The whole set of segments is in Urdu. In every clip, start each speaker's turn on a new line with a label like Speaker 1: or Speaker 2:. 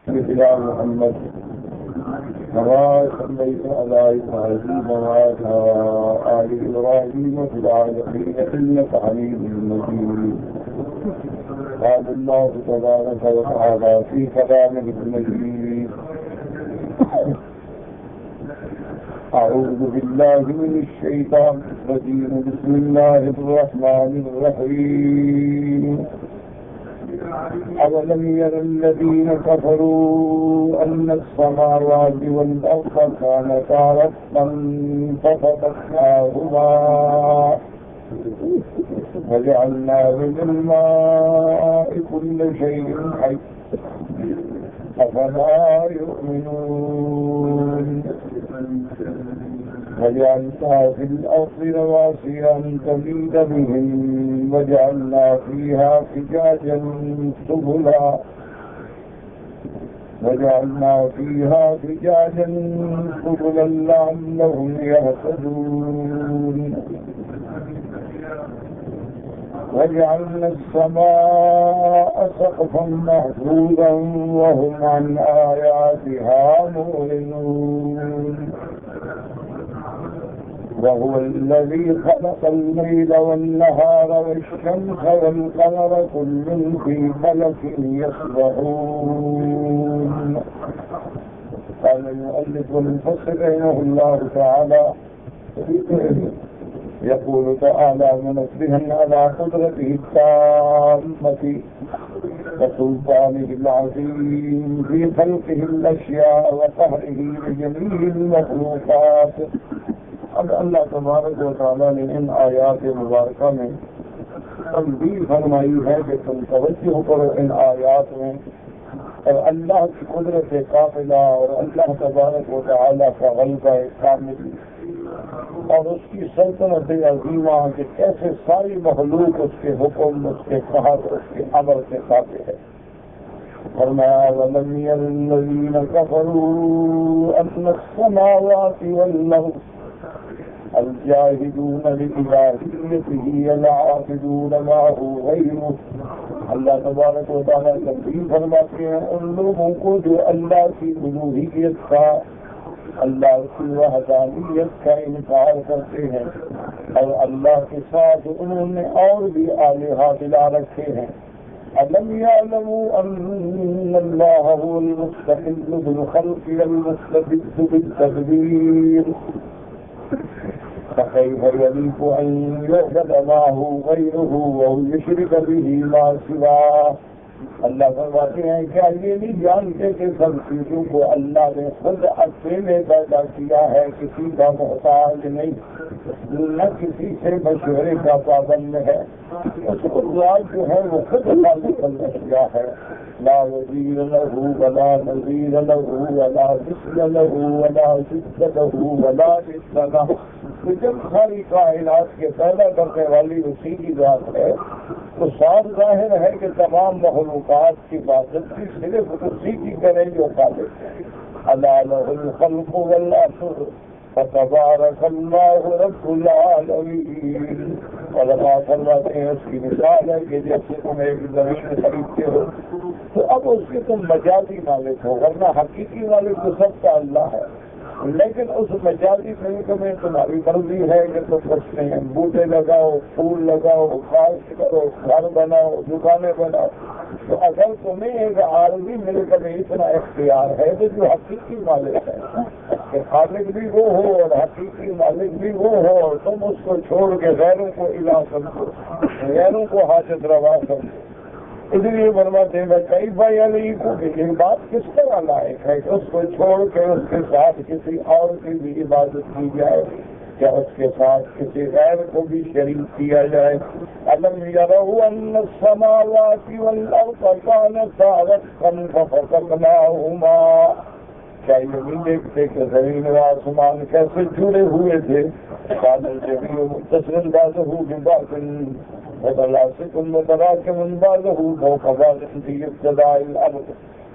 Speaker 1: إلى محمد كما صليت على إبراهيم وعلى آل إبراهيم في العالمين إنك حميد مجيد. قال الله تبارك وتعالى في كلامه المجيد: أعوذ بالله من الشيطان الرجيم. بسم الله الرحمن الرحيم. أولم ير الذين كفروا أن السماوات والأرض كانتا رتقا ففتقناهما وجعلنا من الماء كل شيء حي أفلا يؤمنون. وجعلنا في الأرض رواسي أن تميد بهم وجعلنا فيها فجاجا سبلا لعلهم يهتدون. وجعلنا السماء سقفا محفوظا وهم عن آياتها معرضون. وهو الذي خلق الليل والنهار والشمس والقمر كل في فلك يسبحون. قال المؤلف المفسر رحمه الله تعالى: يقول تعالى منبها على قدرته التامة وسلطانه العظيم في خلقه الأشياء وقهره لجميع المخلوقات. اب اللہ تبارک و تعالیٰ نے ان آیات مبارکہ میں تنبیہ فرمائی ہے کہ تم توجہ کرو ان آیات میں، اور اللہ کی قدرت کاملہ اور اللہ تبارک و تعالیٰ کا غلبہ کامل اور اس کی سلطنت عظیمہ کہ کیسے ساری مخلوق اس کے حکم، اس کے قہر، اس کے امر سے قابل ہے۔ فرمایا: وَلَمْ يَرِ الَّذِينَ كَفَرُوا أَنَّ السَّمَاوَاتِ وَالْأَرْضَ الجاہدون لِإِلَٰهِيَّتِهِ الْعَابِدُونَ مَعَهُ غَيْرُهُ۔ اللہ تبارک و تعالیٰ تنبیہ فرماتے ہیں ان لوگوں کو جو اللہ کی الوہیت کا، اللہ کی وحدانیت کا انکار کرتے ہیں اور اللہ کے ساتھ انہوں نے اور بھی آلہہ ملا رکھے ہیں۔ أَلَمْ يَعْلَمُوا أَنَّ اللَّهَ هُوَ الْمُسْتَقِلُّ بِالْخَلْقِ وَالْمُسْتَبِدُّ بِالتَّدْبِيرِ فكيف يليق أن يعبد معه غيره وهو يشرك به ما سواه۔ اللہ فرماتے ہیں کیا یہ نہیں جانتے کہ سب چیزوں کو اللہ نے خود اکیلے پیدا کیا ہے، کسی کا محتاج نہیں، نہ کسی سے مشورے کا پابند ہے، اس کو ذات جو ہے وہ خود خالق الاشیاء ہے، لا وزیر له ولا نظیر له ولا مثل له ولا ضد له ولا مثل له۔ جب ساری کائنات کے پیدا کرنے والی اسی کی ذات ہے تو صاف ظاہر ہے کہ تمام مخلوقات کی عبادت بھی صرف اسی کی کریں جو خالق ہے۔ الا لہ الخلق والامر فتبارک اللہ رب العالمین۔ علماء فرماتے ہیں اس کی مثال ہے کہ جیسے تم ایک زمین خریدتے ہو تو اب اس کے تم مجازی مالک ہو، ورنہ حقیقی مالک تو سب کا اللہ ہے، لیکن اس مجازی ملک میں تمہاری مرضی ہے کہ تم اس میں بوٹے لگاؤ، پھول لگاؤ، کاشت کرو، گھر بناؤ، دکانیں بناؤ۔ تو اگر تمہیں ایک عارضی ملک میں اتنا اختیار ہے تو جو حقیقی مالک ہے کہ خالق بھی وہ ہو اور حقیقی مالک بھی وہ ہو، اور تم اس کو چھوڑ کے غیروں کو الہ سمجھو، غیروں کو حاجت روا سمجھو۔ اس لیے فرماتے ہیں کئی بھائی علی کو یہ بات کس طرح لائق ہے کہ اس کو چھوڑ کے اس کے ساتھ کسی اور کی بھی عبادت کی جائے، کیا اس کے ساتھ کسی غیر کو بھی شریک کیا جائے؟ الم یروا ان السماوات والارض کانتا رتقا ففتقناهما۔ کیا یہ نہیں دیکھتے کہ زمین و آسمان کیسے جڑے ہوئے تھے؟ کان الجميع متصل بعضه ببعض وتلاصق متراكم بعضه فوق بعض في ابتداء الارض۔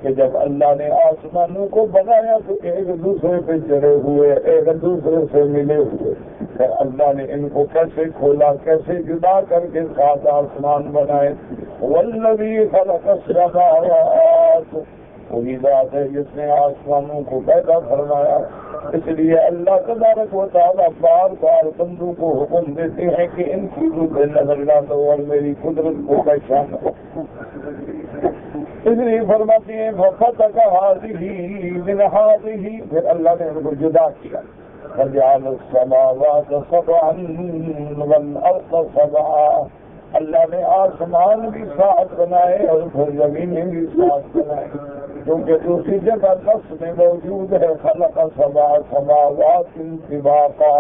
Speaker 1: کہ جب اللہ نے آسمانوں کو بنایا تو ایک دوسرے پہ چڑھے ہوئے، ایک دوسرے سے ملے ہوئے، پھر اللہ نے ان کو کیسے کھولا، کیسے جدا کر کے ساتھ آسمان بنائے۔ والذی خلق السماوات، وہی ذات ہے جس نے آسمانوں کو پیدا فرمایا. اس لیے اللہ تبارک و تعالیٰ بار بار بندوں کو حکم دیتے ہیں کہ ان چیزوں پہ نظر ڈالو اور میری قدرت کو پہچانو. اس لیے فرماتے ہیں فَفَتَقَ هَٰذِهِ مِنْ هَٰذِهِ، پھر اللہ نے ان کو جدا کیا. فَجَعَلَ السَّمَاوَاتَ سَبْعًا وَالْأَرْضَ سَبْعًا، اللہ نے آسمان بھی ساتھ بنائے اور پھر زمینیں بھی ساتھ بنائے، کیونکہ دوسری جگہ نص میں موجود ہے خلق سبع سماوات طباقا.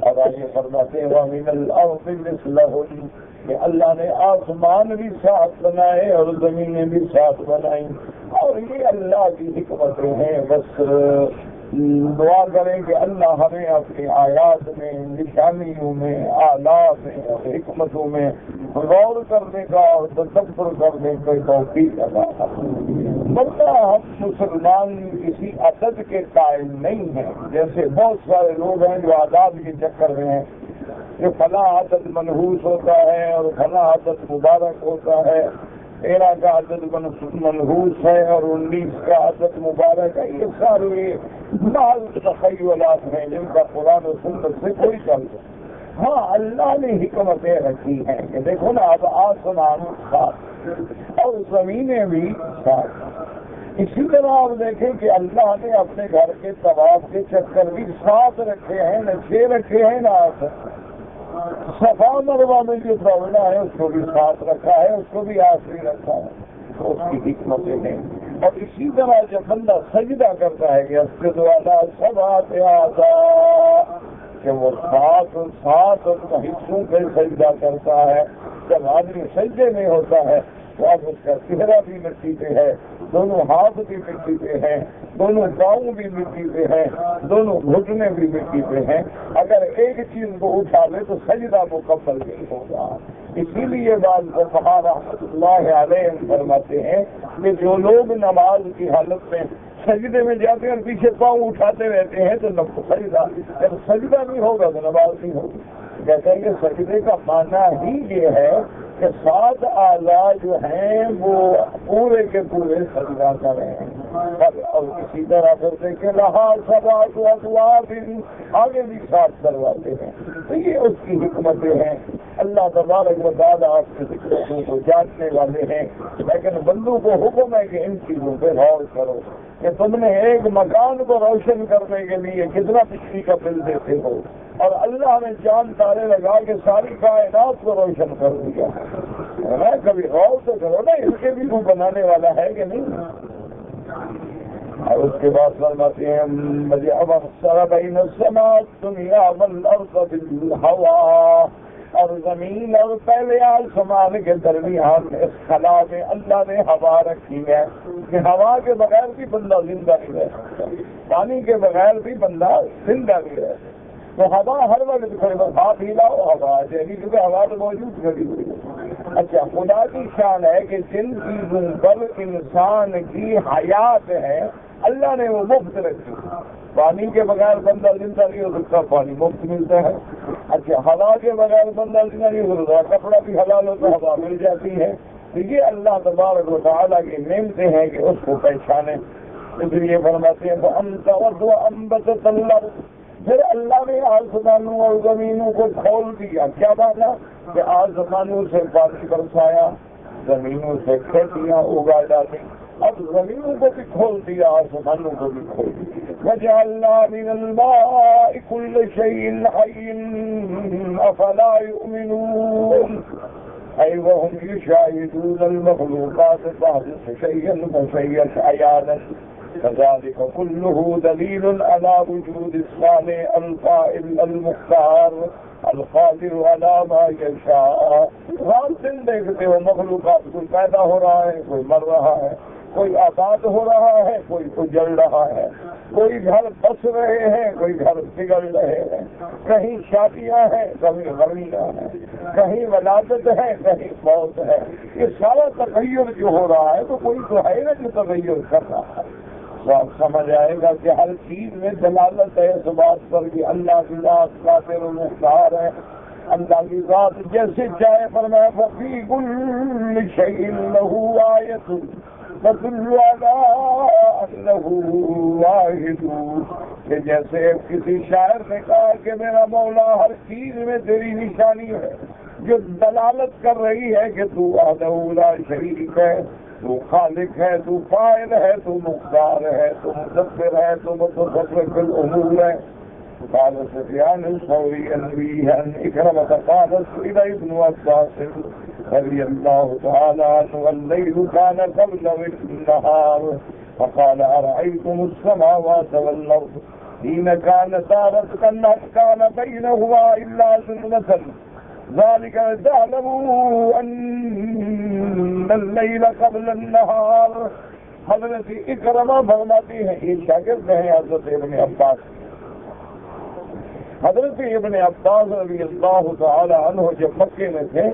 Speaker 1: اور آگے فرماتے ہیں وَمِنَ الْأَرْضِ مِثْلَهُنَّ، کہ اللہ نے آسمان بھی ساتھ بنائے اور زمینیں بھی ساتھ بنائیں. اور یہ اللہ کی حکمتیں ہیں. بس دعا کریں کہ اللہ ہمیں اپنی آیات میں، نشانیوں میں، آلات میں، حکمتوں میں غور کرنے کا اور تدبر کرنے کا توفیق عطا فرمائے. ورنہ ہم مسلمان کسی عدد کے قائل نہیں ہیں. جیسے بہت سارے لوگ ہیں جو عادات کے چکر میں ہیں کہ فلاں عدد منحوس ہوتا ہے اور فلاں عدد مبارک ہوتا ہے، 13 کا عدد منحوس ہے اور 19 کا عدد مبارک ہے. یہ سارے محض تخیلات ہیں جن کا قرآن و سنت سے کوئی تعلق نہیں. ہاں اللہ نے حکمتیں رکھی ہیں کہ دیکھو نا، اب آسمان ساتھ اور زمینیں بھی ساتھ. اسی طرح آپ دیکھیں کہ اللہ نے اپنے گھر کے طواف کے چکر بھی ساتھ رکھے ہیں، نہ 6 رکھے ہیں نہ 8. صفا مروا میں جو دوڑنا ہے اس کو بھی ساتھ رکھا ہے، اس کو بھی آخری رکھا ہے. تو اس کی حکمتیں ہیں. اور اسی طرح جب بندہ سجدہ کرتا ہے کہ اسجد علی سبعۃ اعضاء، کہ وہ سات حصوں پہ سجدہ کرتا ہے. جب آدمی سجدے میں ہوتا ہے تو اب اس کا چہرہ بھی مٹی پہ ہے، دونوں ہاتھ بھی مٹی پہ ہیں، دونوں پاؤں بھی مٹی پہ ہیں، دونوں گھٹنے بھی مٹی پہ ہیں. اگر ایک چیز کو اٹھا لے تو سجدہ مکمل نہیں ہوگا. اسی لیے بعض فقہاء رحمۃ اللہ علیہ فرماتے ہیں کہ جو لوگ نماز کی حالت میں سجدے میں جاتے ہیں اور پیچھے پاؤں اٹھاتے رہتے ہیں تو سجدہ جب سجدہ نہیں ہوگا تو نماز نہیں ہوگی. کہتے ہیں کہ سجدے کا معنی ہی یہ ہے کہ 7 اعضاء جو ہیں وہ پورے کے پورے سجدہ کر رہے ہیں. اور اسی طرح پھر دیکھیں لہا سبعۃ ابواب، آگے بھی 7 کرواتے ہیں. تو یہ اس کی حکمتیں ہیں. اللہ تبارک و تعالیٰ آپ کی حکمتوں کو جاننے والے ہیں، لیکن بندوں کو حکم ہے کہ ان چیزوں پہ غور کرو کہ تم نے ایک مکان کو روشن کرنے کے لیے کتنا بجلی کا بل دیتے ہو، اور اللہ نے چاند تارے لگا کے ساری کائنات کو روشن کر دیا. کبھی غور تو کرو نا، اس کے بھی کوئی بنانے والا ہے کہ نہیں. اور اس کے بعد فرماتے ہیں وَجَعَلَ بَيْنَ السَّمَاءِ الدُّنْيَا وَالْأَرْضَ بِالْهَوَىٰ، اور زمین اور پہلے آسمان کے درمیان اس خلا میں اللہ نے ہوا رکھی ہے کہ ہوا کے بغیر بھی بندہ زندہ نہیں رہ سکتا، پانی کے بغیر بھی بندہ زندہ نہیں رہ سکتا. تو ہوا ہر وقت کھڑے بس ہاتھ ہلاؤ ہوا چلی، کیونکہ ہوا تو موجود کھڑی ہوئی ہے. اچھا، خدا کی شان ہے کہ جن چیزوں پر انسان کی حیات ہے اللہ نے وہ مفت رکھی. پانی کے بغیر بندہ زندہ نہیں ہو سکتا، پانی مفت ملتا ہے. اچھا، ہوا کے بغیر بندہ زندہ نہیں ہو سکتا، کپڑا بھی حلال ہوتا ہے، ہوا مل جاتی ہے. تو یہ اللہ تبارک و تعالیٰ کی نعمتیں ہیں کہ اس کو پہچانیں. اس لیے فرماتے ہیں وَأَنْتَ وَأَنبَتَتِ الْأَرْضَ، پھر اللہ نے آسمانوں اور زمینوں کو کھول دیا. کیا مانا کہ آسمانوں سے پانی برسایا، زمینوں سے کھیتیاں اگا ڈالی، اب زمینوں کو بھی کھول دیا، آسمانوں کو بھی کھول دیا. وَجَعَلْنَا مِنَ الْمَاءِ كُلَّ شَيْءٍ حَيٍّ أَفَلَا يُؤْمِنُونَ أي وهم يشاهدون المخلوقات تحدث شيئا فشيئا عيانا كذلك كله دليل على وجود الصانع الفاعل المختار القادر على ما يشاء. رات دن دیکھتے ہو مخلوقات، کوئی پیدا ہو رہا ہے، کوئی مر رہا ہے، کوئی آباد ہو رہا ہے، کوئی اجڑ رہا ہے، کوئی گھر بس رہے ہیں، کوئی گھر بگڑ رہے ہیں، کہیں شادیاں ہیں، کہیں غمیاں ہیں، کہیں ولادت ہے، کہیں موت ہے. یہ سارا تغیر جو ہو رہا ہے تو کوئی تو ہے نا جو تغیر کر رہا ہے. تو آپ سمجھ آئے گا کہ ہر چیز میں دلالت ہے اس بات پر کہ اللہ کی ذات قادر و مختار ہے. اللہ کی ذات جیسے چاہے فرمایا فَفِي كُلِّ شَيْءٍ لَهُ آیَةٌ تدل على أنه واحد، کہ جیسے کسی شاعر نے کہا کہ میرا مولا ہر چیز میں تیری نشانی ہے جو دلالت کر رہی ہے کہ تو وحدہ لا شریک ہے، تو خالق ہے، تو فاعل ہے، تو مختار ہے، تو مدبر ہے، تو متصرف الامور ہے۔ قال سفيان الثوري أنبيه أن إكرمة قال سئل ابن عباس رضي الله تعالى عنه والليل كان قبل النهار فقال أرأيتم السماوات والأرض حين كانتا رتقا كان بينهما إلا ظلمة ذلك لتعلموا أن الليل قبل النهار۔ حضرت اکرمہ فرماتی ہیں، یہ شاگرد ہیں حضرت ابن عباس۔ حضرت ابن عباس رضی اللہ تعالی عنہ جب مکے میں تھے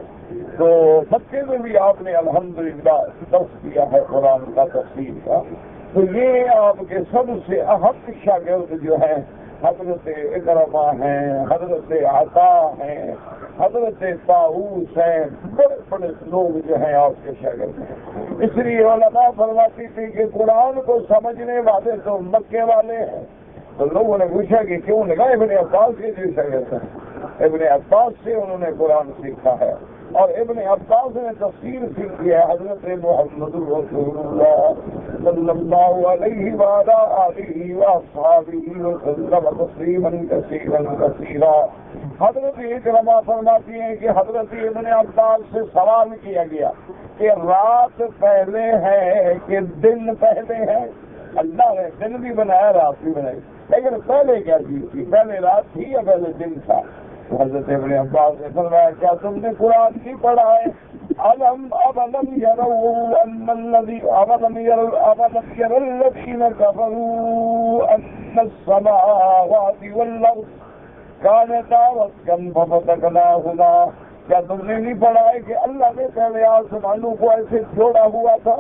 Speaker 1: تو مکے میں بھی آپ نے الحمدللہ درس کیا ہے قرآن کا، تفسیر کا، تو یہ آپ کے سب سے اہم شاگرد جو ہیں حضرت اکرمہ ہیں، حضرت عطا ہیں، حضرت طاؤوس ہیں، بڑے بڑے لوگ جو ہیں آپ کے شاگرد ہیں۔ اس لیے علماء فرماتی تھی کہ قرآن کو سمجھنے والے تو مکے والے ہیں۔ تو لوگوں نے پوچھا کہ کیوں؟ نے کہا ابن عباس کے جو شاگرد ہیں، ابن عباس سے انہوں نے قرآن سیکھا ہے، اور ابن عباس نے تفسیر سیکھی ہے حضرت محمد رسول اللہ صلی اللہ علیہ وآلہ آلہ وصحبہ وسلم تسلیما کثیرا کثیرا۔ حضرت اکرمہ فرماتی ہیں کہ حضرت ابن عباس سے سوال کیا گیا کہ رات پہلے ہے کہ دن پہلے ہے؟ اللہ نے دن بھی بنایا، رات بھی بنائی، لیکن پہلے کیا چیز تھی؟ پہلے رات تھی یا پہلے دن تھا؟ حضرت ابن عباس نے فرمایا کیا تم نے قرآن کی پڑھا ہے؟ اولم يروا ان الذين كفروا ان السماوات والارض كانتا رتقا ففتقناهما۔ کیا تم نے نہیں پڑھا ہے کہ اللہ نے پہلے آسمانوں کو ایسے جوڑا ہوا تھا،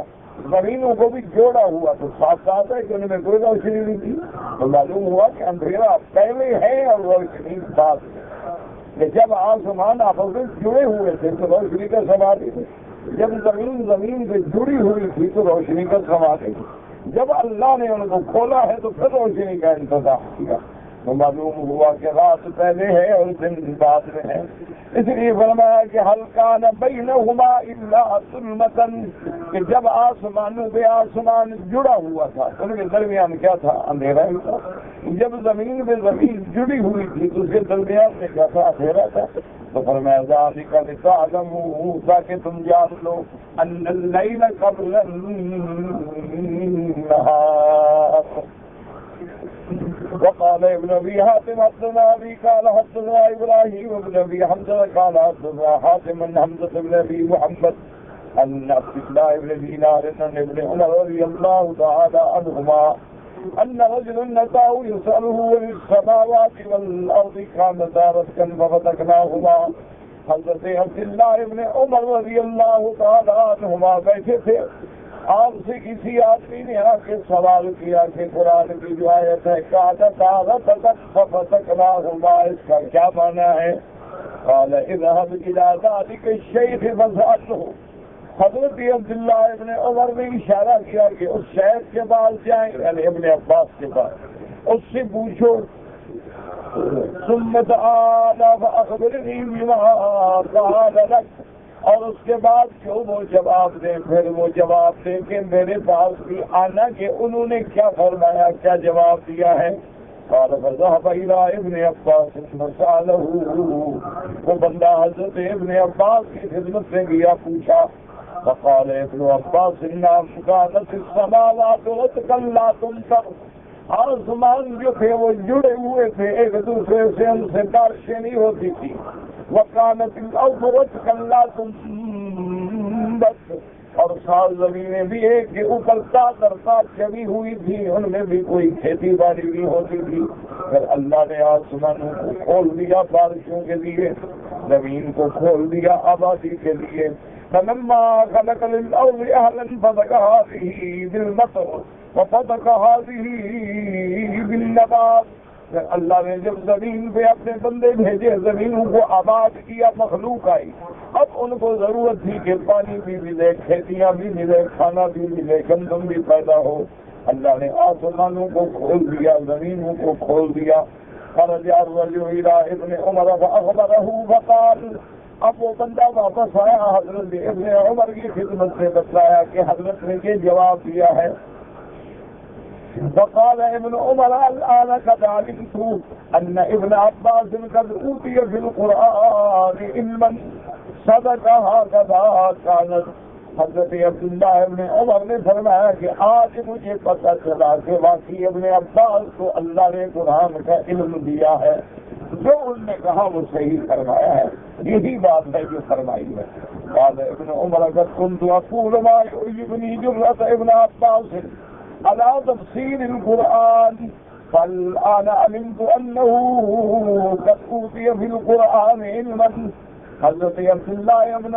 Speaker 1: زمینوں کو بھی جوڑا ہوا، تو ساتھ ساتھ ہے کہ ان میں کوئی روشنی نہیں تھی؟ تو معلوم ہوا کہ اندھیرا پہلے ہے اور روشنی ساتھ ہے۔ کہ جب آسمان آپس میں جڑے ہوئے تھے تو روشنی کا سوال ہی تھی، جب زمین سے جڑی ہوئی تھی تو روشنی کا سوال ہی تھی، جب اللہ نے ان کو کھولا ہے تو پھر روشنی کا انتظام کیا، تو معلوم ہوا کہ رات پہلے ہے اور دن بعد میں ہے۔ اس لیے فرمایا کہ حل کان بینہما الا ظلمۃ، کہ جب آسمانوں پہ آسمان جڑا ہوا تھا ان کے درمیان کیا تھا؟ اندھیرا ہی تھا۔ جب زمین پہ زمین جڑی ہوئی تھی تو اس کے درمیان میں کیا تھا؟ اندھیرا تھا۔ تو فرمایا ذالک لتعلموا، تاکہ تم جان لو، ان اللیل قبل النہار۔ وقال ابن ابي حاتم حدثنا ابي قال حدثنا ابراهيم بن ابي حمزه قال حدثنا حاتم بن حمزه بن ابي محمد ان عبد الله بن دينار عن ابن عمر رضي الله تعالى عنهما ان رجلا اتاه يساله عن السماوات والارض كانتا رتقا ففتقناهما۔ حضرت عبداللہ ابن عمر رضی اللہ تعالی عنہما بیٹھے تھے، آپ سے کسی آدمی نے آ کے سوال کیا کہ قرآن کی جو آیت ہے کانتا رتقا ففتقناهما، اس کا کیا معنی ہے؟ قال اذهب الى ذلك الشيخ فاسأله۔ حضرت عبداللہ ابن عمر نے اشارہ کیا کہ اس شیخ کے پاس جائیں، یعنی ابن عباس کے پاس، اس سے پوچھو۔ ثم تعالى فأخبرني بما قال لك، اور اس کے بعد جو وہ جواب دیں، پھر وہ جواب دیں کہ میرے پاس بھی آنا کہ انہوں نے کیا فرمایا، کیا جواب دیا ہے۔ قال فذهب إلى ابن عباس فسأله، وہ بندہ حضرت ابن عباس کی خدمت میں گیا، پوچھا۔ فقال ابن عباس إنها كانت السماوات رتقا لا تمطر، آسمان جو تھے وہ جڑے ہوئے تھے ایک دوسرے سے، ان سے بارشیں نہیں ہوتی تھی۔ وَكَانَتِ الْأَرْضُ رَتْقًا لَا تُنبَتُ، اور سات زمینیں بھی ایک کے اوپر سات اور سات جمی ہوئی تھی، ان میں بھی کوئی کھیتی باڑی نہیں ہوتی تھی۔ پھر اللہ نے آسمانوں کو کھول دیا بارشوں کے لیے، زمین کو کھول دیا آبادی کے لیے۔ فَلَمَّا خَلَقَ لِلْأَرْضِ أَهْلًا فَضَقَ هَٰذِهِ بِالْمَطَرِ وَفَضَقَ هَٰذِهِ بِالنَّبَاتِ، اللہ نے جب زمین پہ اپنے بندے بھیجے، زمینوں کو آباد کیا، مخلوق آئی، اب ان کو ضرورت تھی کہ پانی بھی ملے، کھیتیاں بھی ملے، کھانا بھی ملے، گندم بھی پیدا ہو۔ اللہ نے آسمانوں کو کھول دیا، زمینوں کو کھول دیا۔ فرجع الرجل الى ابن عمر فاخبره فقال، اب وہ بندہ واپس آیا، حضرت ابن عمر کی خدمت سے بتلایا کہ حضرت نے یہ جواب دیا ہے۔ فقال ابن عمر الآن قد علمت ان ابن عباس قد اوتي في القرآن علما صدق هكذا كانت۔ حضرت عبداللہ ابن عمر نے فرمایا کہ آج مجھے پتہ چلا کہ واقعی ابن عباس کو اللہ نے قرآن کا علم دیا ہے، جو ان نے کہا وہ صحیح فرمایا ہے، یہی بات ہے جو فرمائی ہے۔ قال ابن عمر قد كنت اقول ما يعجبني جرأة ابن عباس على تفسير القرآن، فالآن علمت أنه قد أوتي في القرآن علما۔ حضرت عبداللہ ابن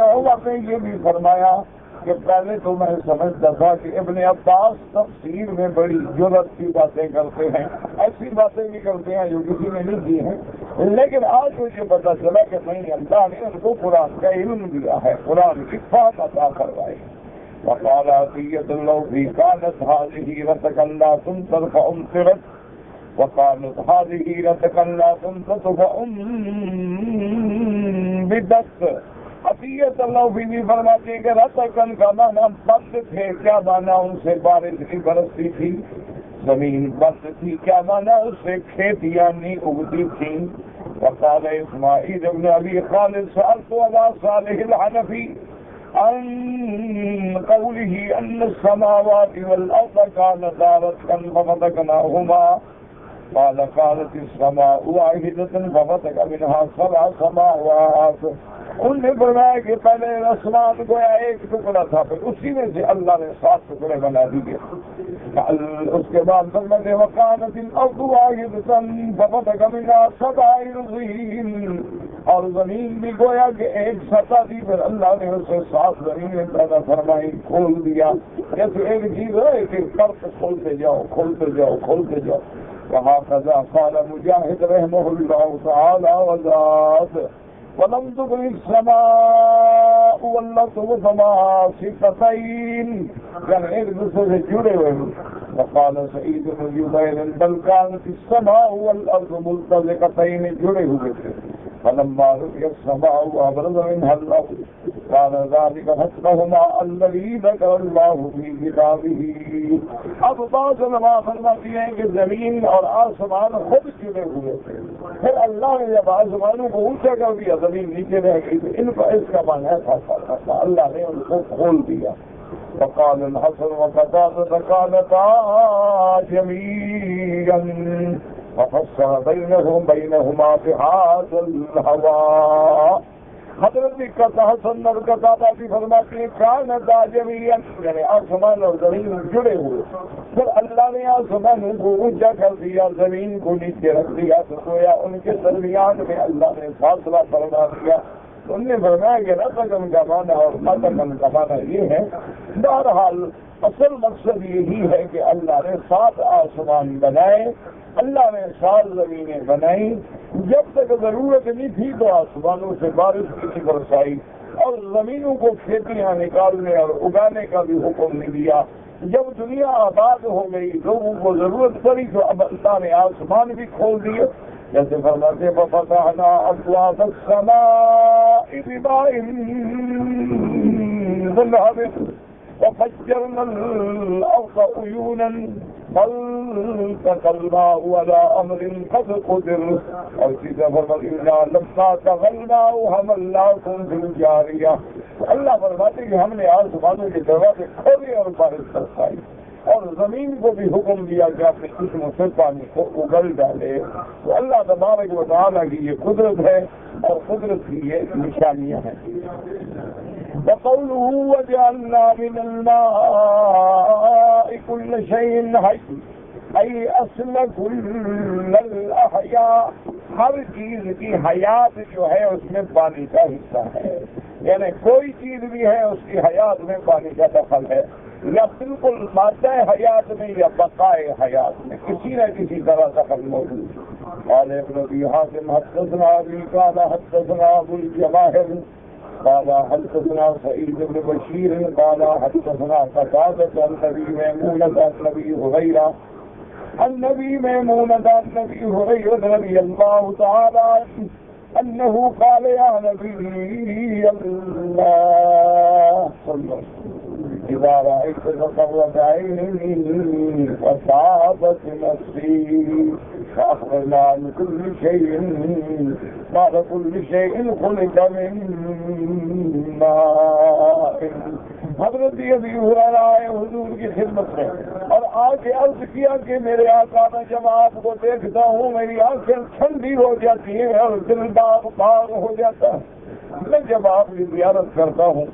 Speaker 1: عمر نے یہ بھی فرمایا کہ پہلے تو میں سمجھتا تھا کہ ابن عباس تفسیر میں بڑی جرأت کی باتیں کرتے ہیں، ایسی باتیں بھی کرتے ہیں جو کسی نے نہیں کی ہیں، لیکن آج مجھے پتا چلا کہ نہیں، اللہ نے ان کو قرآن کا علم دیا ہے، قرآن کی فہم عطا کروائی۔ وقال عطیۃ اللہ فی کانت هذه رتقا لا تمطر فامطرت، وقالت هذه رتقا لا تنبت فأنبتت۔ عطیۃ اللہ بھی فرماتے ہیں کہ رتقن کا معنی بند تھے، کیا معنی ان سے بارش نہیں برستی تھی، زمین بند تھی، کیا معنی اس سے کھیتیاں نہیں اگتی تھیں۔ وقال اسماعیل ابن ابی خالد سألت ابا صالح الحنفی عن قوله ان السماوات والارض كانتا رتقا ففتقناهما، قال قالت السماء واحدة ففتق منها 7 سماوات۔ ان نے فرمایا کہ پہلے آسمان گویا ایک ٹکڑا تھا، پھر اسی میں سے اللہ نے 7 ٹکڑے بنا دیے۔ اس کے بعد فرماتے وقالت الارض واحدة ففتق منها 7 أراضين، اور زمین بھی گویا کہ ایک سطح تھی، پھر اللہ نے اسے 7 زمینیں پیدا فرمائی، کھول دیا، جیسے ایک چیز ہے کہ فرق کھولتے جاؤ کھولتے جاؤ کھولتے جاؤ۔ وهكذا قال مجاهد رحمه الله تعالى وزاد ولم تغن السماء والارض متماسكتين، يعني ایک دوسرے سے جڑے ہوئے۔ وقال سعيد بن جبير بل كانت السماء والارض ملتزقتين، جڑے ہوئے تھے۔ فلما رؤي السماء وابرز منها الارض كان ذلك حسبهما الذي ذكر الله في كتابه۔ اب بعض علماء فرماتے ہیں کہ زمین اور آسمان خود جڑے ہوئے تھے، پھر اللہ نے جب آسمانوں کو اونچا کر دیا، زمین نیچے رہ گئی، تو ان کا اس کا معنی تھا اللہ نے ان کو کھول دیا۔ فقال الحسن وقتادة كانتا جميعا ففسر بينهما بهذا الهواء۔ حضرت حسن اور قتادہ بھی فرماتے ہیں کانتا جميعا، یعنی آسمان اور زمین جڑے ہوئے، پھر اللہ نے آسمان کو اونچا کر دیا، زمین کو نیچے رکھ دیا، تو گویا ان کے درمیان میں اللہ نے فاصلہ فرما دیا۔ ان نے فرمایا کہ رتقن کا معنی اور فتقن کا معنی یہ ہے۔ بہرحال اصل مقصد یہی ہے کہ اللہ نے 7 آسمان بنائے، اللہ نے 7 زمینیں بنائی۔ جب تک ضرورت نہیں تھی تو آسمانوں سے بارش کی نہیں برسائی، اور زمینوں کو کھیتیاں نکالنے اور اگانے کا بھی حکم نہیں دیا۔ جب دنیا آباد ہو گئی، لوگوں کو ضرورت پڑی، تو اب اللہ نے آسمان بھی کھول دیے، جیسے فرماتے ففتحنا ابواب السماء بماء منهمر وفجرنا الارض عيونا فالتقى الماء على امر قد قدر، اور سیدھا فرماتے انا لما طغى الماء حملناكم في الجارية۔ اللہ فرماتے کہ ہم نے آسمانوں کے دروازے کھولے اور بارش برسائی، اور زمین کو بھی حکم دیا کہ اپنے جسموں سے پانی کو اگل ڈالے۔ تو اللہ تبارک و تعالیٰ کی یہ قدرت ہے، اور قدرت کی یہ نشانیاں ہیں۔ وقوله وجعلنا من الماء كل شيء حي، أي اصل كل الأحياء، ہر چیز کی حیات جو ہے اس میں پانی کا حصہ ہے، یعنی کوئی چیز بھی ہے اس کی حیات میں پانی کا دخل ہے۔ یا بالکل مادہ حیات میں یا بقائے حیات میں کسی نہ کسی طرح دخل موجود. قال ابن ابي حاتم حدثنا ابي قال حدثنا ابو الجواهر قال حدثنا سعيد بن بشير قال حدثنا قتادة عن ابي ميمونة عن ابي هريرة عن ابي ميمونة عن ابي هريرة رضي الله تعالى عنه انه قال يا نبي الله صلى الله عليه وسلم اذا رأيت فقرت عيني وصعبت نفسي فأخبرنا عن كل شيء بعد كل شيء خلق من ماء. حضرت ابی ہریرہ آئے حضور کی خدمت میں اور آ کے عرض کیا کہ میرے آقا میں جب آپ کو دیکھتا ہوں میری آنکھیں ٹھنڈی ہو جاتی ہیں اور دل باغ باغ ہو جاتا ہے. میں جب آپ کی زیارت کرتا ہوں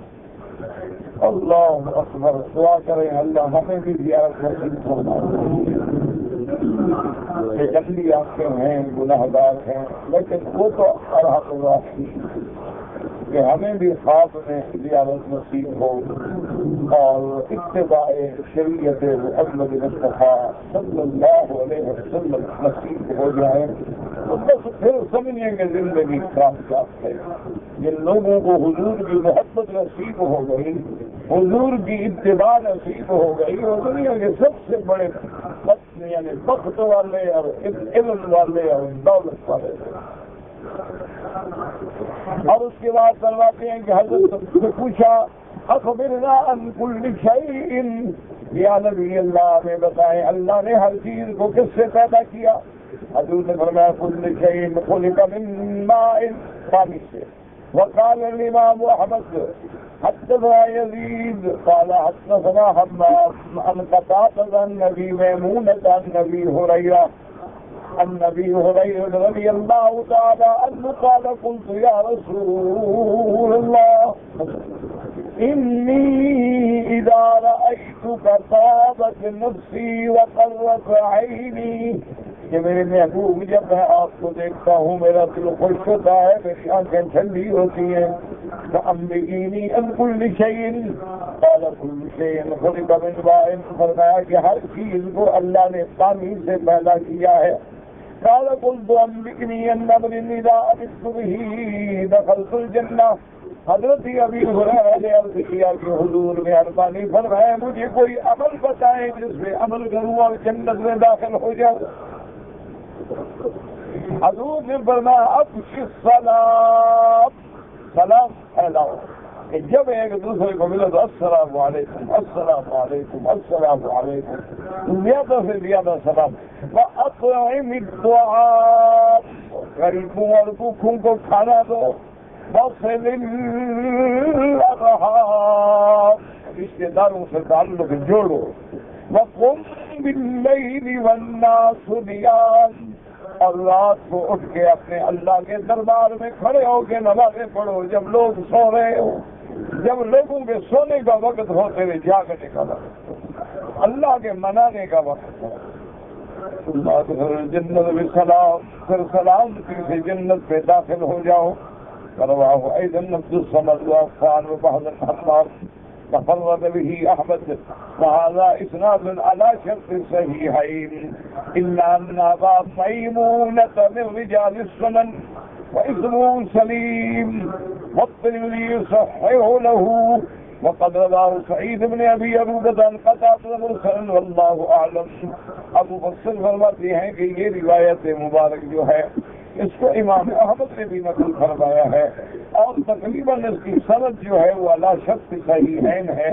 Speaker 1: اللہ اکبر دعا کریں اللہ ہمیں بھی زیارت نصیب فرمائے. یہ گندی آنکھیں ہیں گناہ گار ہیں لیکن وہ تو ارحم الراحمین کہ ہمیں بھی خواب میں زیارت نصیب ہو اور اتباع شریعت محمد مصطفیٰ صلی اللہ علیہ وسلم نصیب ہو جائے تو بس پھر سمجھیں گے زندگی کامیاب ہے. جن لوگوں کو حضور کی محبت نصیب ہو گئی حضور کی اتباع نصیب ہو گئی وہ دنیا کے سب سے بڑے یعنی بخت والے اور علم والے اور دولت والے. اور اس کے بعد فرماتے ہیں کہ حضرت سے پوچھا اخبرنا عن كل شيء یا نبی اللہ میں بتائیں اللہ نے ہر چیز کو کس سے پیدا کیا. حضور نے فرمایا كل شيء خلق من ماء پانی سے. وقال الامام احمد حدثنا يزيد قال حدثنا حماد عن قتادة عن ابي ميمونة عن ابي هريرة عن ابي هريرة رضي الله تعالى عنه قال قلت يا رسول الله إني إذا رأيتك طابت نفسي وقرت عيني کہ میرے محبوب جب میں آپ کو دیکھتا ہوں میرا دل خوش ہوتا ہے میری آنکھیں ٹھنڈی ہوتی ہیں. فأنبئني عن كل شيء قال كل شيء خلق من ماء فرمایا کہ ہر چیز کو اللہ نے پانی سے پیدا کیا ہے. قال قلت أنبئني عن أمر إذا أمت به دخلت الجنة. حضرت ابی ہریرہ نے عرض کیا کہ حضور مہربانی فرمائے مجھے کوئی عمل بتائیں جس پہ عمل کروں اور جنت میں داخل ہو جاؤں. حضور نے فرمایا افشی السلام سلام پھیلاؤ کہ جب ایک دوسرے کو ملے تو السلام علیکم السلام علیکم السلام علیکم زیادہ سے زیادہ سلام. وأطعم الطعام غریبوں اور بھوکوں کو کھانا دو. وصل الأرحام رشتے داروں سے تعلق جوڑو. وقم باللیل والناس نیام اور رات کو اٹھ کے اپنے اللہ کے دربار میں کھڑے ہو کے نمازیں پڑھو جب لوگ سو رہے ہو. جب لوگوں کے سونے کا وقت ہو تیرے جاگنے کا وقت اللہ کے منانے کا وقت ہو. جنت میں سلام پھر سلامتی سے جنت پہ داخل ہو جاؤ. رواه أيضا عبد الصمد وعفان وبعض الحمار تفرد به أحمد وهذا إسناد على شرط الصحيحين إلا أن أبا ميمونة من رجال السنن واسمه سليم والترمذي يصححه له وقد رواه سعيد بن ابي عروبة عن قتادة مرسلا والله اعلم. ابو بکر فرماتے ہیں کہ یہ روایت مبارک جو ہے اس کو امام احمد نے بھی نقل فرمایا ہے اور تقریباً اس کی سند جو ہے وہ علی شرط صحیحین ہے.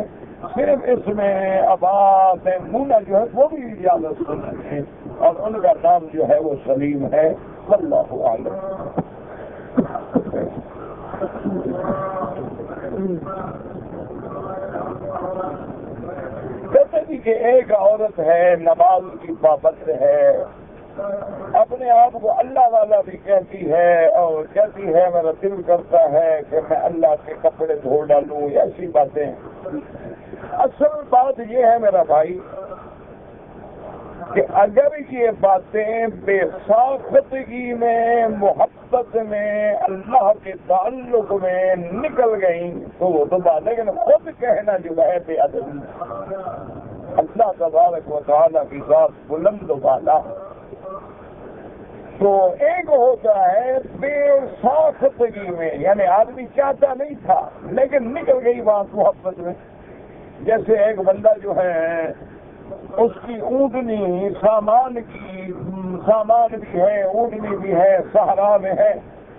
Speaker 1: صرف اس میں ابا میمونہ جو ہے وہ بھی زیادہ سنن ہے اور ان کا نام جو ہے وہ سلیم ہے. واللہ اعلم. کہتے ہیں کہ ایک عورت ہے نماز کی پابند ہے اپنے آپ کو اللہ والا بھی کہتی ہے اور کہتی ہے میرا دل کرتا ہے کہ میں اللہ کے کپڑے دھو ڈالوں ایسی باتیں. اصل بات یہ ہے میرا بھائی کہ اگر یہ باتیں بے ساختگی میں، محبت میں، اللہ کے تعلق میں نکل گئیں تو وہ تو بات ہے کہ خود کہنا جو ہے بے ادبی۔ اللہ تبارک و تعالیٰ کی ذات بلند و بالا، تو ایک ہوتا ہے بے ساختگی میں، یعنی آدمی چاہتا نہیں تھا لیکن نکل گئی بات محبت میں۔ جیسے ایک بندہ جو ہے اس کی اونٹنی سامان بھی ہے، اونٹنی بھی ہے، صحرا میں ہے،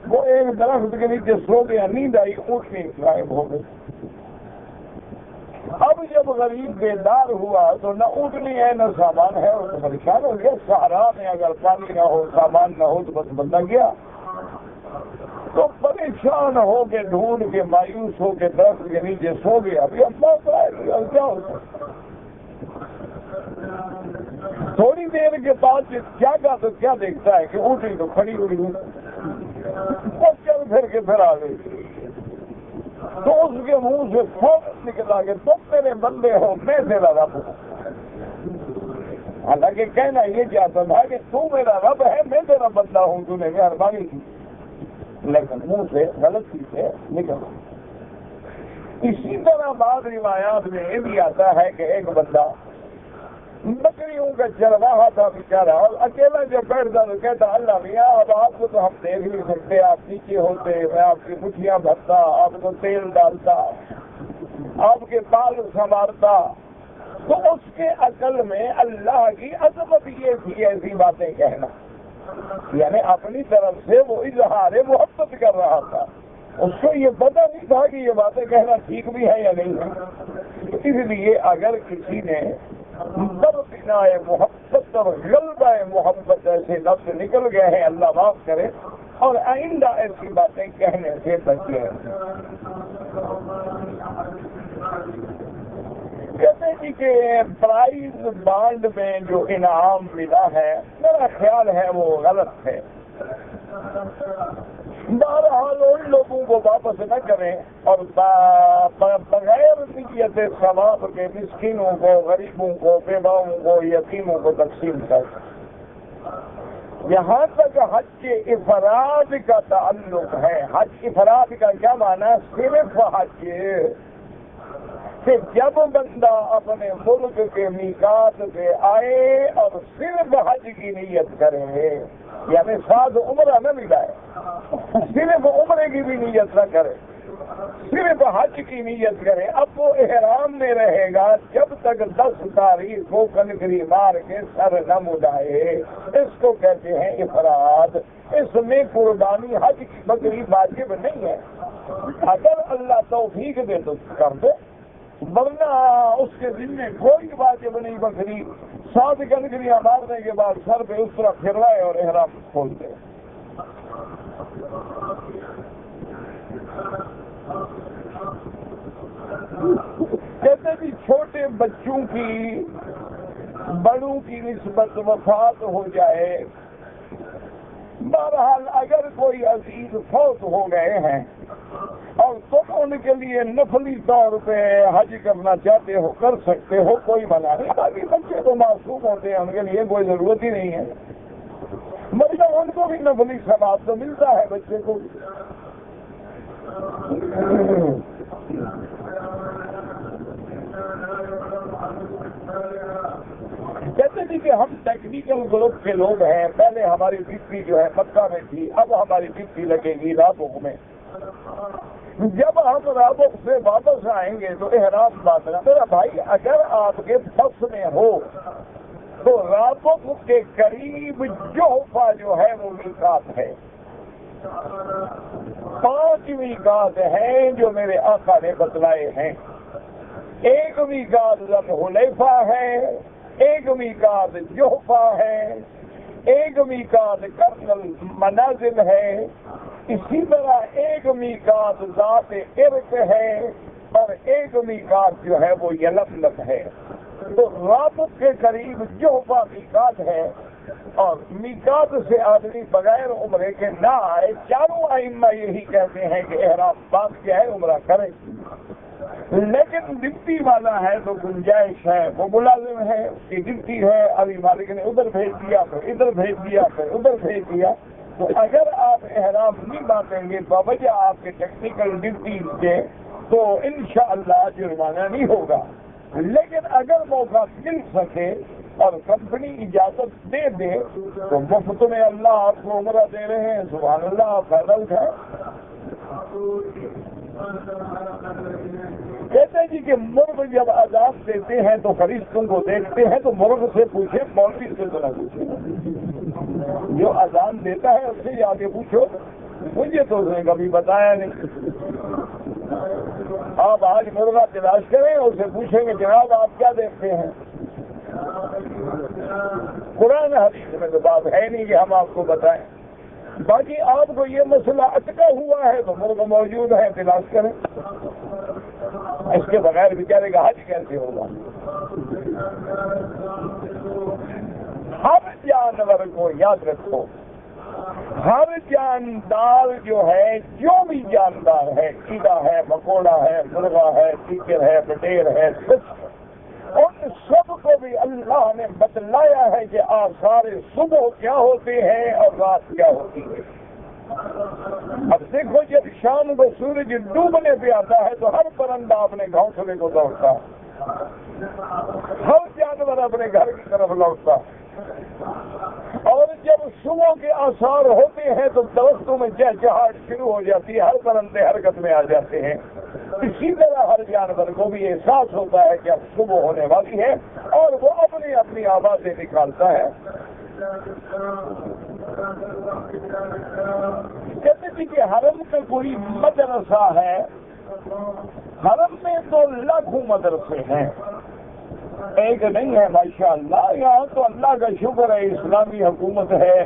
Speaker 1: وہ ایک درخت کے نیچے سو گیا، نیند آئی، اونٹنی غائب ہو گئی۔ اب جب غریب بیدار ہوا تو نہ اونٹنی ہے نہ سامان ہے، اور تو پریشان ہو گیا۔ صحرا میں اگر پانی نہ ہو، سامان نہ ہو تو بس بندہ گیا۔ تو پریشان ہو کے ڈھونڈ کے مایوس ہو کے درخت کے نیچے سو گیا۔ ابھی کیا ہوتا؟ تھوڑی دیر کے بعد جاگا تو کیا دیکھتا ہے کہ اونٹنی تو کھڑی ہوئی ہے، اور چل پھر کے پھر آ گئی۔ تو اس کے منہ سے فوراً نکلا کہ تم میرے بندے ہو، میں تیرا رب ہوں۔ حالانکہ کہنا یہ چاہتا تھا کہ تو میرا رب ہے، میں تیرا بندہ ہوں، تو نے مہربانی کی، لیکن منہ سے غلطی سے نکلا۔ اسی طرح بعض روایات میں یہ بھی آتا ہے کہ ایک بندہ بکریوں کا چرواہا تھا بیچارہ، اور اکیلا جب بیٹھتا تو کہتا اللہ میاں اب آپ کو تو ہم دیکھ نہیں سکتے، آپ نیچے ہوتے، میں آپ کی مٹھیاں بھرتا، آپ کو تیل ڈالتا، آپ کے بال سنوارتا۔ تو اس کے عقل میں اللہ کی عظمت یہ تھی ایسی باتیں کہنا، یعنی اپنی طرف سے وہ اظہار محبت کر رہا تھا۔ اس کو یہ پتہ نہیں تھا کہ یہ باتیں کہنا ٹھیک بھی ہے یا نہیں ہے۔ اس لیے اگر کسی نے بنا محبت اور غلبہ محبت ایسے لفظ نکل گئے ہیں، اللہ معاف کرے، اور آئندہ ایسی باتیں کہنے سے بچے۔ کہتے ہیں کہ پرائز بانڈ میں جو انعام ملا ہے، میرا خیال ہے وہ غلط ہے۔ بہرحال ان لوگوں کو واپس نہ کریں اور بغیر نیت ثواب کے مسکینوں کو، غریبوں کو، بیواؤں کو، یتیموں کو تقسیم کریں۔ یہاں تک حج کے افراد کا تعلق ہے۔ حج افراد کا کیا معنی؟ صرف حج، کہ جب بندہ اپنے ملک کے میقات پہ آئے اور صرف حج کی نیت کرے، یعنی ساتھ عمرہ نہ ملائے، صرف عمرے کی بھی نیت نہ کرے، صرف حج کی نیت کرے، اب وہ احرام میں رہے گا جب تک 10 تاریخ کو کنکری مار کے سر نہ مڈائے۔ اس کو کہتے ہیں افراد۔ اس میں قربانی حج کی بکری واجب نہیں ہے، اگر اللہ توفیق دے تو کر دو، ورنہ اس کے ذمہ کوئی واجب نہیں بکری۔ 7 کنکریاں مارنے کے بعد سر پہ اس طرح پھروائے اور احرام کھول دے۔ کہتے بھی چھوٹے بچوں کی بڑوں کی نسبت وفات ہو جائے، بہرحال اگر کوئی عزیز فوت ہو گئے ہیں اور تم ان کے لیے نفلی طور پہ حج کرنا چاہتے ہو، کر سکتے ہو، کوئی منع نہیں۔ باقی بچے تو معصوم ہوتے ہیں، ان کے لیے کوئی ضرورت ہی نہیں ہے، مطلب ان کو بھی نفلی ثواب تو ملتا ہے بچے کو۔ کہتے تھے کہ ہم ٹیکنیکل گروپ کے لوگ ہیں، پہلے ہماری ڈپٹی جو ہے مکہ میں تھی، اب ہماری ڈپٹی لگے گی رابغ میں۔ جب ہم رابغ سے واپس آئیں گے تو احرام باندھنا۔ میرا بھائی اگر آپ کے بس میں ہو تو رابغ کے قریب جوفہ جو ہے وہ میقات ہے۔ 5 میقات ہیں جو میرے آقا نے بتلائے ہیں۔ ایک میقات ذوالحلیفہ ہے، ایک میقات جوفہ ہے، ایک میقات کرن المنازل ہے، اسی طرح ایک میقات ذات عرق ہے، اور ایک میقات جو ہے وہ یلملم ہے۔ تو رابغ کے قریب جوفہ میقات ہے، اور میقات سے آدمی بغیر عمرے کے نہ آئے۔ چاروں ائمہ یہی کہتے ہیں کہ احرام باندھ کے ہے عمرہ کرے۔ لیکن ڈپٹی والا ہے تو گنجائش ہے، وہ ملازم ہے، اس کی ڈپٹی ہے، ابھی مالک نے ادھر بھیج دیا، پھر ادھر بھیج دیا، پھر ادھر بھیج دیا، تو اگر آپ احرام نہیں باندھیں گے بوجہ آپ کے ٹیکنیکل ڈپٹی کے تو انشاءاللہ جرمانہ نہیں ہوگا۔ لیکن اگر موقع مل سکے اور کمپنی اجازت دے دے تو مفت میں اللہ آپ کو عمرہ دے رہے ہیں، سبحان اللہ، آپ فائدہ اٹھائیں۔ کہتے ہیں جی کہ مرغ جب آزاد دیتے ہیں تو فرشتوں کو دیکھتے ہیں تو مرغ سے پوچھے، مولوی سے تو نہ پوچھے، جو اذان دیتا ہے اس سے جا کے پوچھو، مجھے تو اس نے کبھی بتایا نہیں۔ آپ آج مرغا تلاش کریں، اسے پوچھیں گے جناب آپ کیا دیکھتے ہیں؟ قرآن حدیث میں تو بات ہے نہیں کہ ہم آپ کو بتائیں۔ باقی آپ کو یہ مسئلہ اٹکا ہوا ہے تو مرغ موجود ہے، تلاش کریں، اس کے بغیر بیچارے کا حج کیسے ہوگا؟ ہر جانور کو یاد رکھو، ہر جاندار جو ہے، جو بھی جاندار ہے، کیڑا ہے، مکوڑا ہے، مرغا ہے، تیکر ہے، بٹیر ہے، ان سب کو بھی اللہ نے بتلایا ہے کہ آثار صبح کیا ہوتے ہیں اور رات کیا ہوتی ہے۔ اب دیکھو جب شام کو سورج ڈوبنے پہ آتا ہے تو ہر پرندہ اپنے گھونسلے کو دوڑتا ہے، ہر جانور اپنے گھر کی طرف لوٹتا ہے، اور جب صبح کے آثار ہوتے ہیں تو درختوں میں چہچہاہٹ شروع ہو جاتی ہے، ہر پرندے حرکت میں آ جاتے ہیں۔ اسی طرح ہر جانور کو بھی احساس ہوتا ہے کہ اب صبح ہونے والی ہے اور وہ اپنی اپنی آوازیں نکالتا ہے۔ کہتے تھے کہ حرم میں کوئی مدرسہ ہے، حرم میں تو لاکھوں مدرسے ہیں، ایک نہیں ہے ماشاءاللہ۔ یہاں تو اللہ کا شکر ہے، اسلامی حکومت ہے،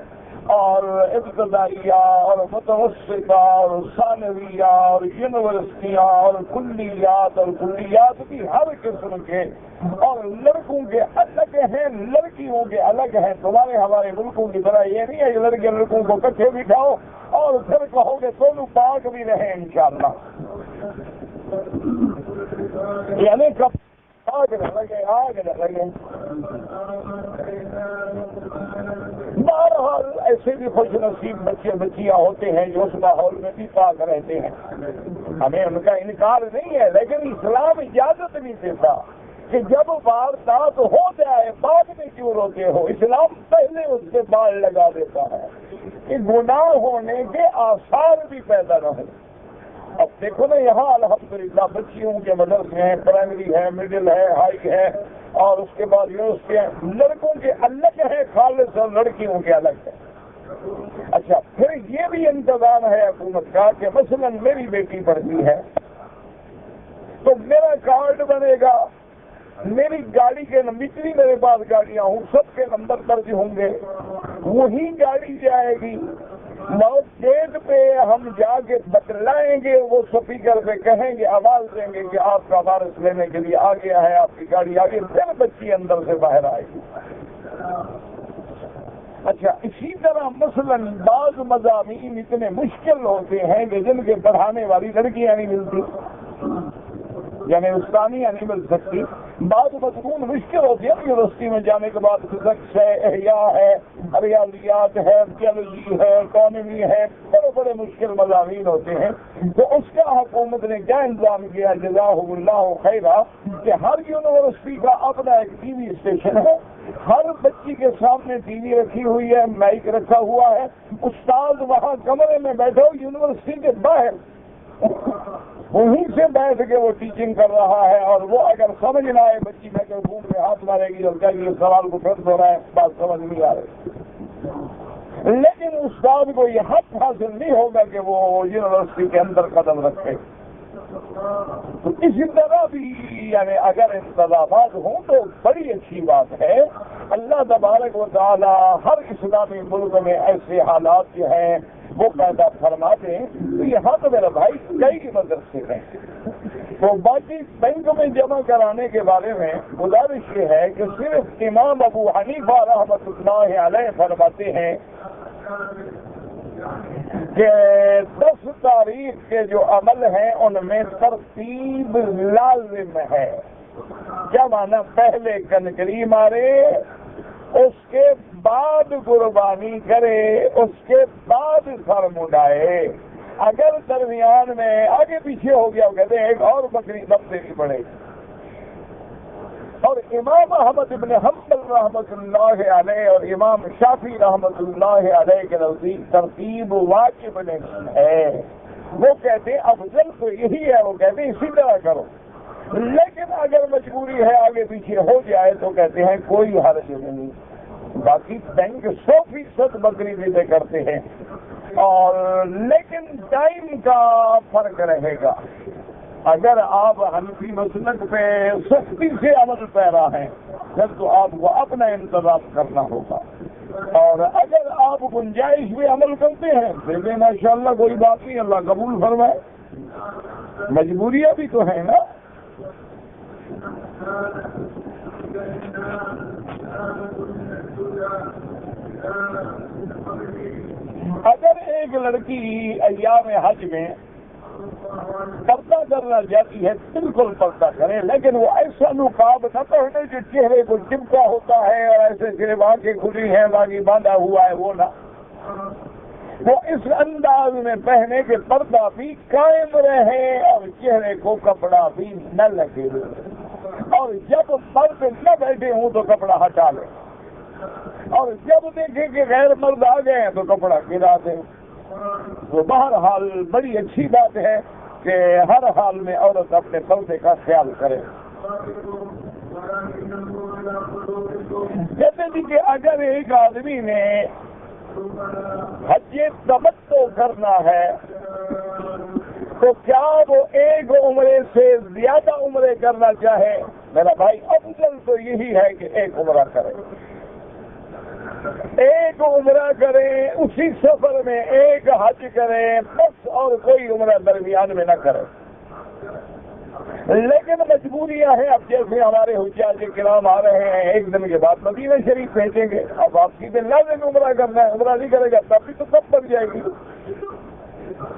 Speaker 1: اور ابتدائیہ اور متوسطہ اور ثانویہ اور یونیورسٹیاں اور کلیات بھی ہر قسم کے، اور لڑکوں کے الگ ہیں، لڑکیوں کے الگ ہیں۔ تمہارے ہمارے ملکوں کی طرح یہ نہیں ہے کہ لڑکے لڑکوں کو کٹھے بٹھاؤ اور پھر کہو گے دونوں پاک بھی رہیں انشاءاللہ، یعنی کب آگ نہ لگے۔ بہرحال ایسے بھی خوش نصیب بچے بچیاں ہوتے ہیں جو اس ماحول میں بھی پاک رہتے ہیں، ہمیں ان کا انکار نہیں ہے، لیکن اسلام اجازت نہیں دیتا کہ جب واردات ہو جائے بعد میں کیوں روتے ہو۔ اسلام پہلے اس سے بال لگا دیتا ہے کہ گناہ ہونے کے آثار بھی پیدا نہ ہو۔ اب دیکھو نا یہاں الحمدللہ بچیوں کے مدرسے ہیں، پرائمری ہے، مڈل ہے، ہائی ہے، اور اس کے بعد یونیورسٹی ہیں، لڑکوں کے الگ ہے خالص اور لڑکیوں کے الگ ہے۔ اچھا پھر یہ بھی انتظام ہے حکومت کا کہ مثلا میری بیٹی پڑھتی ہے تو میرا کارڈ بنے گا، میری گاڑی کے جتنی میرے پاس گاڑیاں ہوں سب کے نمبر درج ہوں گے، وہی گاڑی جائے گی، موت گیٹ پہ ہم جا کے بتلائیں گے، وہ سپیکر پہ کہیں گے، آواز دیں گے کہ آپ کا وارث لینے کے لیے آ گیا ہے، آپ کی گاڑی آ گئی، پھر بچی اندر سے باہر آئے گی۔ اچھا اسی طرح مثلا بعض مضامین اتنے مشکل ہوتے ہیں کہ جن کے پڑھانے والی لڑکیاں نہیں ملتی، یعنی استانیاں نہیں مل سکتی، بعض مضمون مشکل ہوتی ہے، یونیورسٹی میں جانے کے بعد فزکس ہے، احیاء ہے، ریاضیات ہے، بیولوجی ہے، اکانومی ہے، بڑے بڑے مشکل مضامین ہوتے ہیں۔ تو اس کا حکومت نے کیا انتظام کیا، جزاہم اللہ خیرا، کہ ہر یونیورسٹی کا اپنا ایک ٹی وی اسٹیشن ہے، ہر بچی کے سامنے ٹی وی رکھی ہوئی ہے، مائک رکھا ہوا ہے، استاد وہاں کمرے میں بیٹھے ہو یونیورسٹی کے باہر وہیں سے بیٹھ کے وہ ٹیچنگ کر رہا ہے، اور وہ اگر سمجھ نہ آئے بچی میں کہ گھوم میں ہاتھ مارے گی اور کہیں گے سوال کو پھر دو رہا ہے، بات سمجھ نہیں آ رہی، لیکن استاد کو یہ حق حاصل نہیں ہوگا کہ وہ یونیورسٹی کے اندر قدم رکھے۔ تو اسی طرح بھی یعنی اگر انتظامات ہوں تو بڑی اچھی بات ہے۔ اللہ تبارک و تعالی ہر اسلامی ملک میں ایسے حالات جو ہیں وہ پیدا فرما دیں، تو یہاں تو میرا بھائی کئی مدرسے ہیں۔ تو باقی بینک میں جمع کرانے کے بارے میں گزارش یہ ہے کہ صرف امام ابو حنیفہ رحمۃ اللہ علیہ فرماتے ہیں کہ 10 تاریخ کے جو عمل ہیں ان میں ترتیب لازم ہے. کیا مانا؟ پہلے کنکری مارے، اس کے بعد قربانی کرے، اس کے بعد سر مڈائے. اگر درمیان میں آگے پیچھے ہو گیا کہتے ہیں ایک اور بکری دم دینی پڑے گی. اور امام احمد ابن حنبل رحمۃ اللہ علیہ اور امام شافعی رحمۃ اللہ علیہ کے نزدیک ترتیب واجب نہیں ہے. وہ کہتے ہیں افضل تو یہی ہے، وہ کہتے ہیں اسی طرح کرو. لیکن اگر مجبوری ہے آگے پیچھے ہو جائے تو کہتے ہیں کوئی حرج نہیں. باقی بینک 100% بکری بھی کرتے ہیں، اور لیکن ٹائم کا فرق رہے گا. اگر آپ حنفی مسلک پہ سختی سے عمل پیرا ہیں پھر تو آپ کو اپنا انتظام کرنا ہوگا، اور اگر آپ گنجائش میں عمل کرتے ہیں پھر بھی ماشاء اللہ کوئی بات نہیں، اللہ قبول فرمائے. مجبوریاں بھی تو ہیں نا. اگر ایک لڑکی ایام حج میں پردہ کرنا چاہتی ہے بالکل پردہ کرے، لیکن وہ ایسا نقاب نہ پہنے جو چہرے کو چپکا ہوتا ہے اور ایسے صرف آنکھیں کھلی ہیں باقی باندھا ہوا ہے، وہ نہ. وہ اس انداز میں پہنے کہ پردہ بھی قائم رہے اور چہرے کو کپڑا بھی نہ لگے، اور جب مرد نہ بیٹھے ہوں تو کپڑا ہٹا لے، اور جب دیکھیں کہ غیر مرد آ گئے ہیں تو کپڑا گرا دے. تو بہرحال بڑی اچھی بات ہے کہ ہر حال میں عورت اپنے پردے کا خیال کرے. کہتے ہیں کہ اگر ایک آدمی نے حج تمتع کرنا ہے تو کیا وہ ایک عمرے سے زیادہ عمرے کرنا چاہے؟ میرا بھائی افضل تو یہی ہے کہ ایک عمرہ کرے. ایک عمرہ کریں، اسی سفر میں ایک حج کریں بس، اور کوئی عمرہ درمیان میں نہ کریں. لیکن مجبوریاں ہیں. اب جیسے ہمارے حجاج کرام آ رہے ہیں، ایک دن کے بعد مدینہ شریف بھیجیں گے. اب آپ سیدھے لازم عمرہ کرنا ہے، عمرہ نہیں کرے گا تب بھی تو سب بن جائے گی.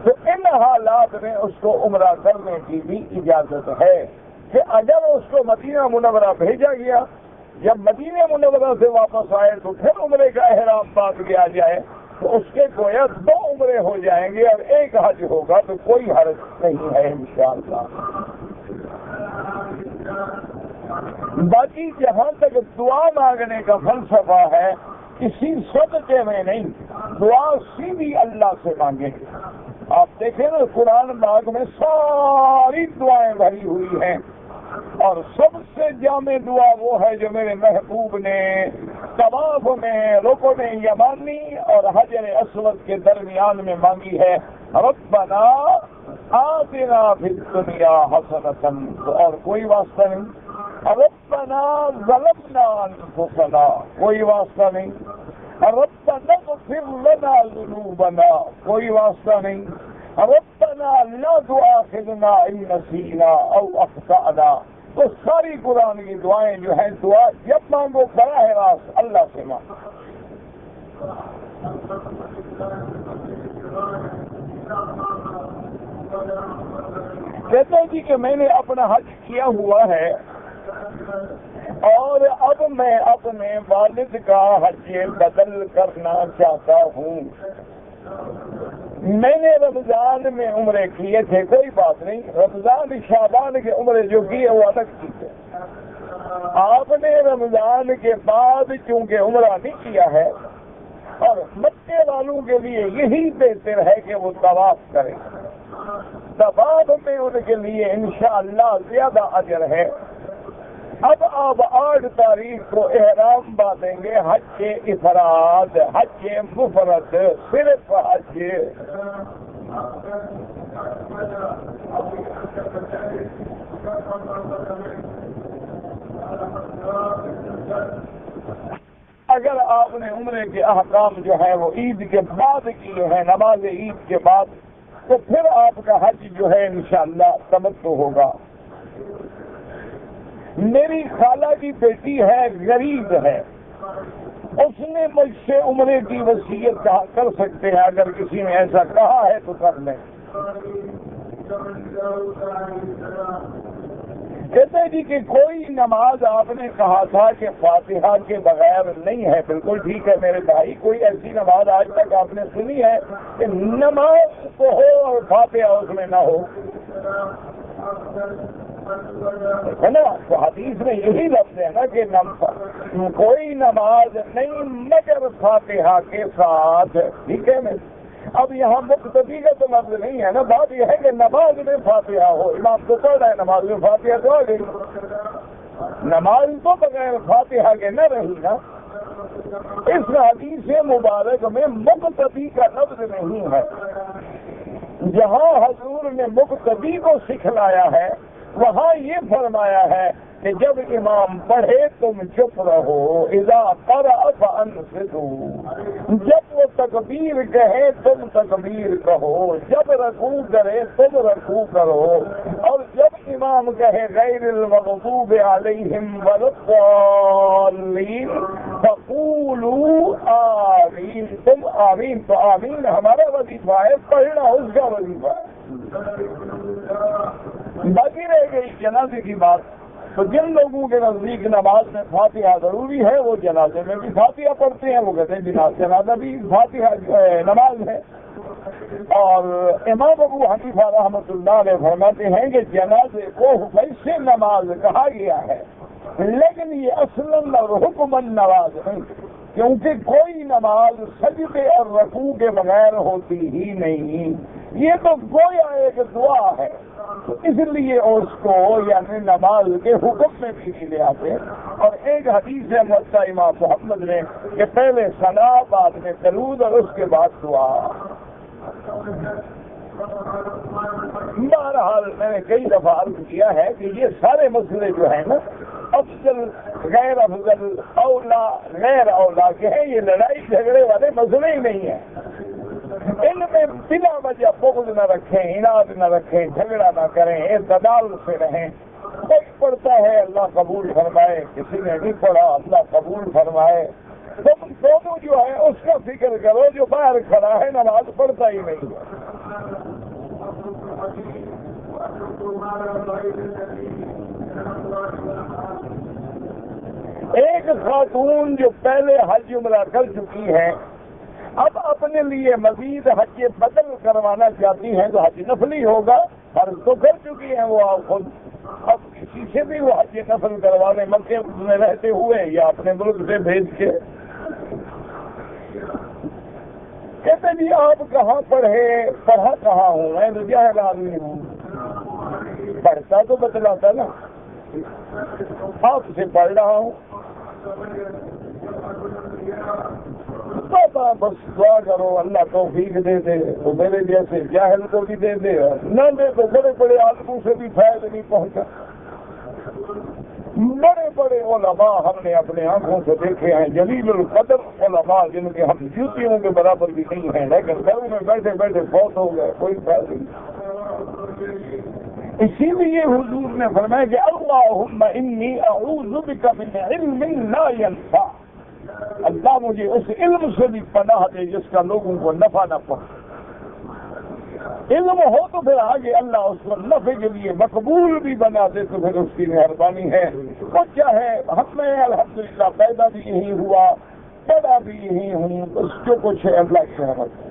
Speaker 1: تو ان حالات میں اس کو عمرہ کرنے کی بھی اجازت ہے کہ اگر اس کو مدینہ منورہ بھیجا گیا، جب مدینہ منورہ سے واپس آئے تو پھر عمرے کا احرام باندھ کیا جائے تو اس کے گویا 2 عمرے ہو جائیں گے اور ایک حج ہوگا، تو کوئی حرج نہیں ہے انشاءاللہ. باقی جہاں تک دعا مانگنے کا فلسفہ ہے، کسی صدقے میں نہیں، دعا سیدھی اللہ سے مانگیں. آپ دیکھیں نا قرآن پاک میں ساری دعائیں بھری ہوئی ہیں، اور سب سے جامع دعا وہ ہے جو میرے محبوب نے طواف میں رکن یمانی اور حجر اسود کے درمیان میں مانگی ہے، ربنا آتنا فی الدنیا حسنۃ. اور کوئی واسطہ نہیں. ربنا ظلمنا انفسنا، کوئی واسطہ نہیں. ربنا اغفر لنا ذنوبنا، کوئی واسطہ نہیں. ربنا لا تؤاخذنا ان نسینا او اخطأنا. تو ساری قرآن کی دعائیں جو ہیں، دعا جب مانگو براہ راست اللہ سے مانگو. کہتے ہیں جی کہ میں نے اپنا حج کیا ہوا ہے اور اب میں اپنے والد کا حج بدل کرنا چاہتا ہوں. میں نے رمضان میں عمرے کیے تھے، کوئی بات نہیں، رمضان شعبان کے عمرے جو کیے وہ الگ چیز ہے. آپ نے رمضان کے بعد چونکہ عمرہ نہیں کیا ہے، اور مکے والوں کے لیے یہی بہتر ہے کہ وہ طواف کریں. طواف میں ان کے لیے انشاءاللہ زیادہ اجر ہے. اب آپ 8 تاریخ کو احرام باندھیں گے، حج افراد، حج مفرد، صرف حج. اگر آپ نے عمرے کے احکام جو ہے وہ عید کے بعد کیے ہیں، نماز عید کے بعد، تو پھر آپ کا حج جو ہے انشاءاللہ تمتع ہوگا. میری خالہ کی بیٹی ہے، غریب ہے، اس نے مجھ سے عمرے کی وصیت کر سکتے ہیں، اگر کسی نے ایسا کہا ہے تو کر لیں۔ کہتے ہیں جی کہ کوئی نماز آپ نے کہا تھا کہ فاتحہ کے بغیر نہیں ہے، بالکل ٹھیک ہے میرے بھائی، کوئی ایسی نماز آج تک آپ نے سنی ہے کہ نماز تو ہو اور فاتحہ اس میں نہ ہو؟ ہے نا؟ تو حدیث میں یہی لفظ ہے نا کہ کوئی نماز نہیں مگر فاتحہ کے ساتھ، ٹھیک ہے نا؟ اب یہاں مقتدی کا تو لفظ نہیں ہے نا، بات یہ ہے کہ نماز میں فاتحہ ہو، امام تو پڑھ رہا ہے نماز میں فاتحہ تو آ گئی، نماز تو بغیر فاتحہ کے نہ رہی نا۔ اس حدیث مبارک میں مقتدی کا لفظ نہیں ہے۔ جہاں حضور نے مقتدی کو سکھلایا ہے وہاں یہ فرمایا ہے کہ جب امام پڑھے تم چپ رہو، اذا قرأ فانصتوا، جب وہ تکبیر کہے تم تکبیر کہو، جب رکوع کرے تم رکوع کرو، اور جب امام کہے غیر المغضوب علیہم ولا الضالین فقولوا آمین، تم آمین، تو آمین ہمارا وظیفہ ہے، پڑھنا اس کا وظیفہ ہے۔ باقی رہ گئی جنازے کی بات، تو جن لوگوں کے نزدیک نماز میں فاتحہ ضروری ہے وہ جنازے میں بھی فاتحہ پڑھتے ہیں، وہ کہتے ہیں جنازہ بھی فاتحہ نماز ہے۔ اور امام ابو حنیفہ رحمۃ اللہ علیہ فرماتے ہیں کہ جنازے کو ویسے نماز کہا گیا ہے، لیکن یہ اصلاً اور حکماً نماز نہیں، کیونکہ کوئی نماز سجدے اور رکوع کے بغیر ہوتی ہی نہیں، یہ تو گویا ایک دعا ہے، تو اس لیے اس کو یعنی نماز کے حکم میں بھی نہیں لے آتے۔ اور ایک حدیث ہے موطا امام محمد نے کہ پہلے ثنا، بعد میں درود اور اس کے بعد دعا۔ بہرحال میں نے کئی دفعہ عرض کیا ہے کہ یہ سارے مسئلے جو ہیں نا افضل غیر افضل اولا غیر اولا کے ہیں، یہ لڑائی جھگڑے والے مسئلے ہی نہیں ہیں۔ ان میں بلا وجہ بغض نہ رکھیں، اناد نہ رکھیں، جھگڑا نہ کریں، اعتدال سے رہیں۔ کوئی پڑھتا ہے اللہ قبول فرمائے، کسی نے نہیں پڑھا اللہ قبول فرمائے، تم دونوں جو ہے اس کا فکر کرو، جو باہر کھڑا ہے نماز پڑھتا ہی نہیں ہے۔ ایک خاتون جو پہلے حج عمرہ کر چکی ہے، اب اپنے لیے مزید حج بدل کروانا چاہتی ہیں تو حج نفلی ہوگا، فرض تو کر چکی ہیں وہ آپ خود، اب کسی سے بھی وہ حج نفل کروانے مکے میں رہتے ہوئے یا اپنے ملک سے بھیج کے۔ کہتے جی آپ کہاں پڑھا کہاں ہوں، میں تو جاہل آدمی ہوں، پڑھتا تو بتلاتا نا، آپ سے پڑھ رہا ہوں، بس دعا کرو اللہ توفیق دے دے، تو میرے جیسے جاہل کو بھی دے دے، نہ دے تو بڑے بڑے آدموں سے بھی فائدہ نہیں پہنچا۔ بڑے بڑے علماء ہم نے اپنے آنکھوں سے دیکھے ہیں، جلیل القدر علماء جن کے ہم جوتیوں کے برابر بھی نہیں ہیں، لیکن گھروں میں بیٹھے بیٹھے فوت ہو گئے، کوئی فائدہ نہیں۔ اسی لیے حضور نے فرمایا کہ اللہم انی اعوذ بک من علم لا ینفع، اللہ مجھے اس علم سے بھی پناہ دے جس کا لوگوں کو نفع نہ پہنچے۔ علم ہو تو پھر آگے اللہ اس کو نفع کے لیے مقبول بھی بنا دے تو پھر اس کی مہربانی ہے۔ وہ چاہے ہم میں الحمدللہ پیدا بھی یہی ہوا، پڑھا بھی یہی ہوں، اس جو کچھ ہے اللہ کی رحمت ہے۔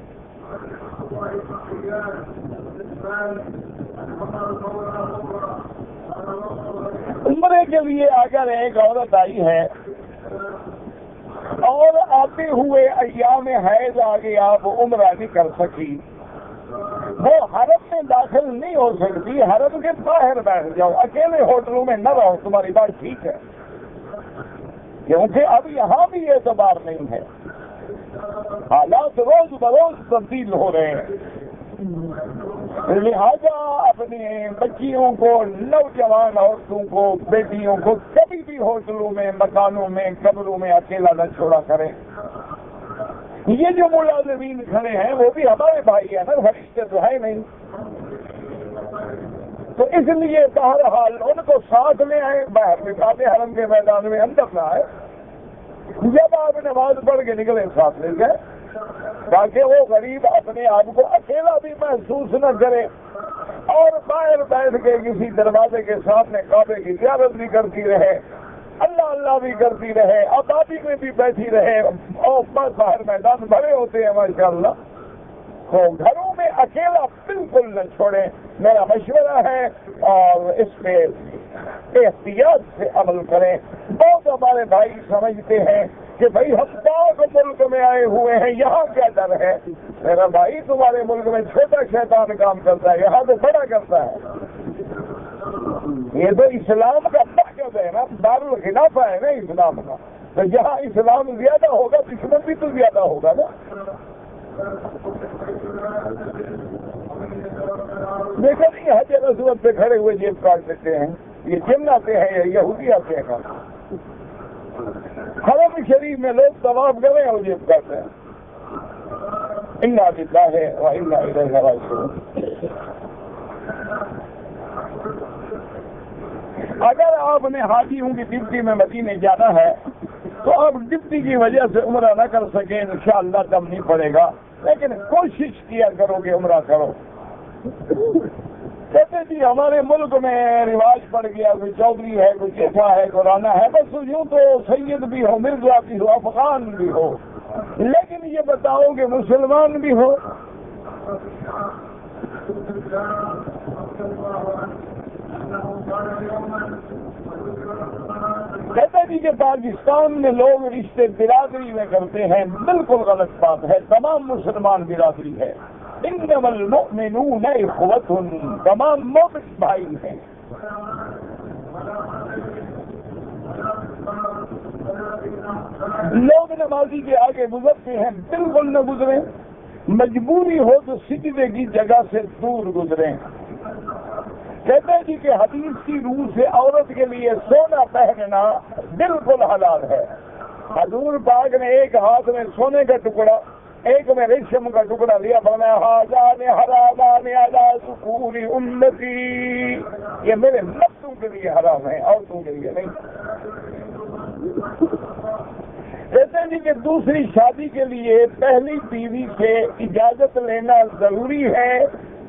Speaker 1: عمرے کے لیے اگر ایک عورت آئی ہے اور آتے ہوئے ایام حیض آگے آپ عمرہ نہیں کر سکی، وہ حرم میں داخل نہیں ہو سکتی، حرم کے باہر بیٹھ جاؤ، اکیلے ہوٹلوں میں نہ رہو، تمہاری بات ٹھیک ہے، کیونکہ اب یہاں بھی اعتبار نہیں ہے، حالات روز بروز تبدیل ہو رہے ہیں، لہذا اپنے بچیوں کو، نوجوان عورتوں کو، بیٹیوں کو کبھی بھی ہوٹلوں میں، مکانوں میں، قبروں میں اکیلا نہ چھوڑا کریں۔ یہ جو ملازمین کھڑے ہیں وہ بھی ہمارے بھائی ہیں نا، فرشتے تو ہے نہیں، تو اس لیے بہرحال ان کو ساتھ لے آئے، باہر نکالے حرم کے میدان میں، اندر نہ آئے، جب آپ نماز پڑھ کے نکلے ساتھ لے گئے تاکہ وہ غریب اپنے آپ کو اکیلا بھی محسوس نہ کرے اور باہر بیٹھ کے کسی دروازے کے سامنے کعبے کی زیارت بھی کرتی رہے، اللہ اللہ بھی کرتی رہے، آبادی میں بھی بیٹھی رہے، اور باہر میدان بھرے ہوتے ہیں ماشاءاللہ، تو گھروں میں اکیلا بالکل نہ چھوڑیں، میرا مشورہ ہے، اور اس پہ احتیاط سے عمل کریں۔ بہت ہمارے بھائی سمجھتے ہیں کہ بھائی ہم پاک ملک میں آئے ہوئے ہیں، یہاں کیا ڈر ہے؟ میرا بھائی تمہارے ملک میں چھوٹا شیطان کام کرتا ہے، یہاں تو بڑا کرتا ہے۔ یہ تو اسلام کا مرکز ہے نا، دارالخلافہ ہے نا اسلام کا، تو جہاں اسلام زیادہ ہوگا دشمن بھی تو زیادہ ہوگا نا۔ دیکھو نہیں حجر اسود پہ کھڑے ہوئے جیب کاٹ دیتے ہیں، یہ جن آتے ہیں یا یہودی آتے ہیں، حرم شریف میں لوگ طواف کر رہے ہیں اور جیب کاٹتے ہیں۔ انا للہ و انا الیہ راجعون۔ اگر آپ نے حاجیوں کی ڈپٹی میں مدینے جانا ہے تو آپ ڈپٹی کی وجہ سے عمرہ نہ کر سکیں، انشاءاللہ دم نہیں پڑے گا، لیکن کوشش کیا کرو کہ عمرہ کرو۔ کہتے جی ہمارے ملک میں رواج پڑ گیا، کوئی چودھری ہے، کوئی چیٹا ہے، کوئی رانا ہے، بس یوں تو سید بھی ہو، مرزا بھی ہو، افغان بھی ہو، لیکن یہ بتاؤ کہ مسلمان بھی ہو۔ کہتے جی کہ پاکستان میں لوگ رشتے برادری میں کرتے ہیں، بالکل غلط بات ہے، تمام مسلمان برادری ہے۔ انما المؤمنون اخوۃ، تمام مومن بھائی ہیں۔ لوگ نمازی کے آگے گزرتے ہیں، بالکل نہ گزریں، مجبوری ہو تو سجدے کی جگہ سے دور گزریں۔ کہتے ہیں جی کہ حدیث کی روح سے عورت کے لیے سونا پہننا بالکل حلال ہے۔ حضور پاک نے ایک ہاتھ میں سونے کا ٹکڑا، ایک میں ریشم کا ٹکڑا لیا، فرمایا ہاذان حرامان علی ذکور امتی، یہ میرے مردوں کے لیے حرام ہے، عورتوں کے لیے نہیں۔ کہتے ہیں جی کہ دوسری شادی کے لیے پہلی بیوی سے اجازت لینا ضروری ہے۔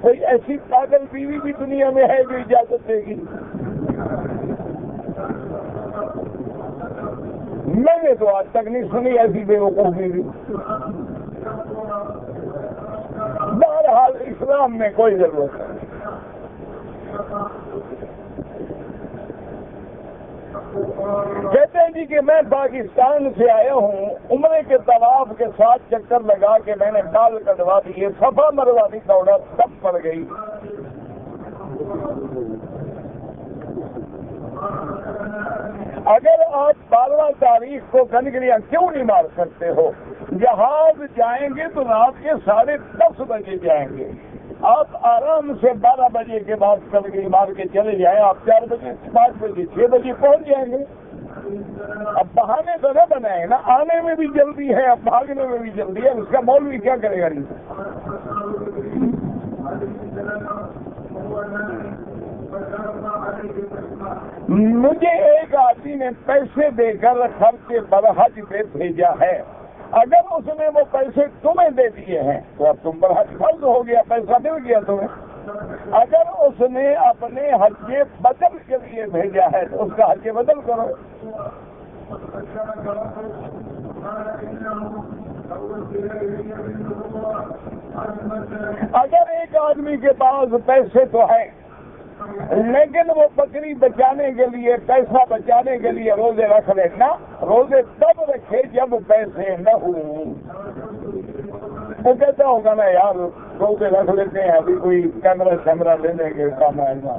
Speaker 1: کوئی ایسی پاگل بیوی بھی دنیا میں ہے جو اجازت دے گی؟ میں نے تو آج تک نہیں سنی ایسی بے وقوف بیوی۔ بہرحال اسلام میں کوئی ضرورت نہیں۔ کہتے ہیں جی کہ میں پاکستان سے آیا ہوں، عمرے کے طواف کے ساتھ چکر لگا کے میں نے بال کٹوا دیے، صفا مروا بھی دوڑا، تب پڑ گئی۔ اگر آپ 12 تاریخ کو کنکریاں کیوں نہیں مار سکتے ہو؟ جہاز جائیں گے تو رات کے 10:30 بجے جائیں گے، آپ آرام سے 12 بجے کے بعد کنکری مار کے چلے جائیں، آپ 4 بجے 5 بجے 6 بجے پہنچ جائیں گے۔ اب بہانے تو نہ بنائیں نا، آنے میں بھی جلدی ہے، اب بھاگنے میں بھی جلدی ہے، اس کا مولوی کیا کرے گا؟ مجھے ایک آدمی نے پیسے دے کر خرچ پر حج پہ بھیجا ہے، اگر اس نے وہ پیسے تمہیں دے دیے ہیں تو اب تم پر حج فرض ہو گیا، پیسہ مل گیا تمہیں۔ اگر اس نے اپنے حج بدل کے لیے بھیجا ہے تو اس کا حج بدل کرو۔ اگر ایک آدمی کے پاس پیسے تو ہیں لیکن وہ بکری بچانے کے لیے، پیسہ بچانے کے لیے روزے رکھ لینا، روزے تب رکھے جب پیسے نہ ہوں۔ وہ کہتا ہوگا نا یار روزے رکھ لیتے ہیں، ابھی کوئی کیمرہ لینے کے کام آئے گا۔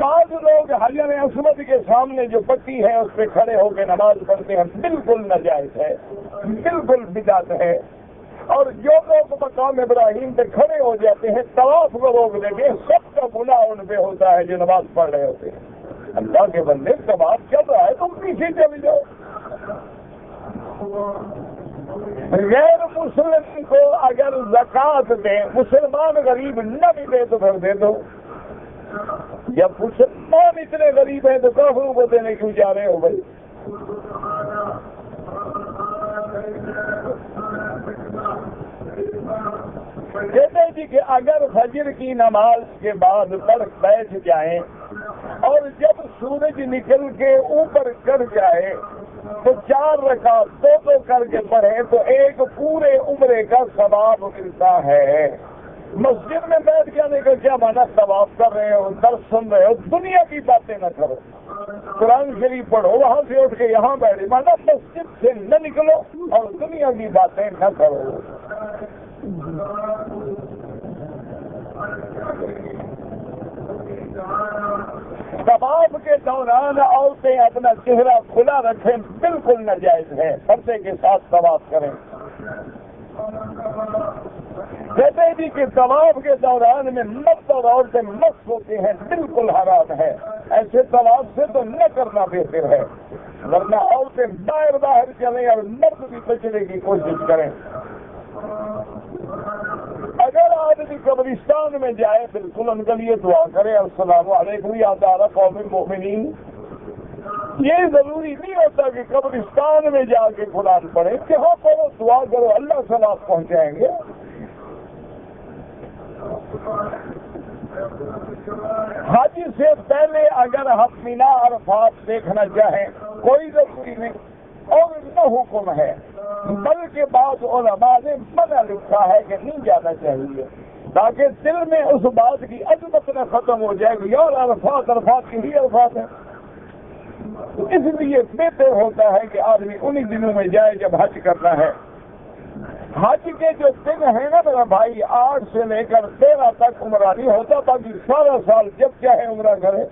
Speaker 1: بعض لوگ حجر اسود کے سامنے جو پٹی ہے اس پہ کھڑے ہو کے نماز پڑھتے ہیں، بالکل ناجائز ہے، بالکل بدعت ہے۔ اور جو لوگ مقام ابراہیم پہ کھڑے ہو جاتے ہیں، طواف کو روک دیتے ہیں، سب کا گناہ ان پہ ہوتا ہے جو نماز پڑھ رہے ہوتے ہیں۔ اللہ کے بندے طواف چل رہا ہے، تم پیچھے چلے جاؤ۔ غیر مسلم کو اگر زکوٰۃ دیں، مسلمان غریب نہ بھی دے تو پھر دے دو۔ جب مسلمان اتنے غریب ہیں تو کافروں کو دینے کیوں جا رہے ہو بھائی؟ کہتے ہیں جی کہ اگر فجر کی نماز کے بعد پڑھ بیٹھ جائیں اور جب سورج نکل کے اوپر کر جائے تو 4 رکعت 2 کر کے پڑھیں تو ایک پورے عمرے کا ثواب ملتا ہے۔ مسجد میں بیٹھ جانے کا کیا مانا؟ ثواب کر رہے ہو، درس سن رہے ہو، دنیا کی باتیں نہ کرو، قرآن شریف پڑھو، وہاں سے اٹھ کے یہاں بیٹھے، مانا مسجد سے نہ نکلو اور دنیا کی باتیں نہ کرو۔ طواف کے دوران عورتیں اپنا چہرہ کھلا رکھیں، بالکل ناجائز ہے، پردے کے ساتھ طواف کریں۔ کہتے ہیں جی کہ طواف کے دوران میں مرد اور عورتیں مست ہوتے ہیں، بالکل حرام ہے، ایسے طواف سے تو نہ کرنا بہتر ہے، ورنہ عورتیں باہر چلیں اور مرد بھی بچنے کی کوشش کریں۔ اگر آدمی قبرستان میں جائے بالکل ان کے لیے دعا کرے، السلام علیکم یا دار قوم المؤمنین۔ یہ ضروری نہیں ہوتا کہ قبرستان میں جا کے قرآن پڑھے، جہاں پڑھو دعا کرو، اللہ ثواب پہنچائیں گے۔ حج سے پہلے اگر ہم مینا عرفات دیکھنا چاہیں کوئی ضروری نہیں اور نہ حکم ہے، بلکہ بعض علماء نے منع لکھا ہے کہ نہیں جانا چاہیے، تاکہ دل میں اس بات کی عظمت نہ ختم ہو جائے گی اور عرفات کی ہی عرفات ہے۔ اس لیے بہتر ہوتا ہے کہ آدمی انہی دنوں میں جائے جب حج کرنا ہے۔ حج کے جو دن ہیں نا میرا بھائی، 8 سے لے کر 13 تک عمرہ نہیں ہوتا، باقی سارا سال جب چاہے عمرہ کرے۔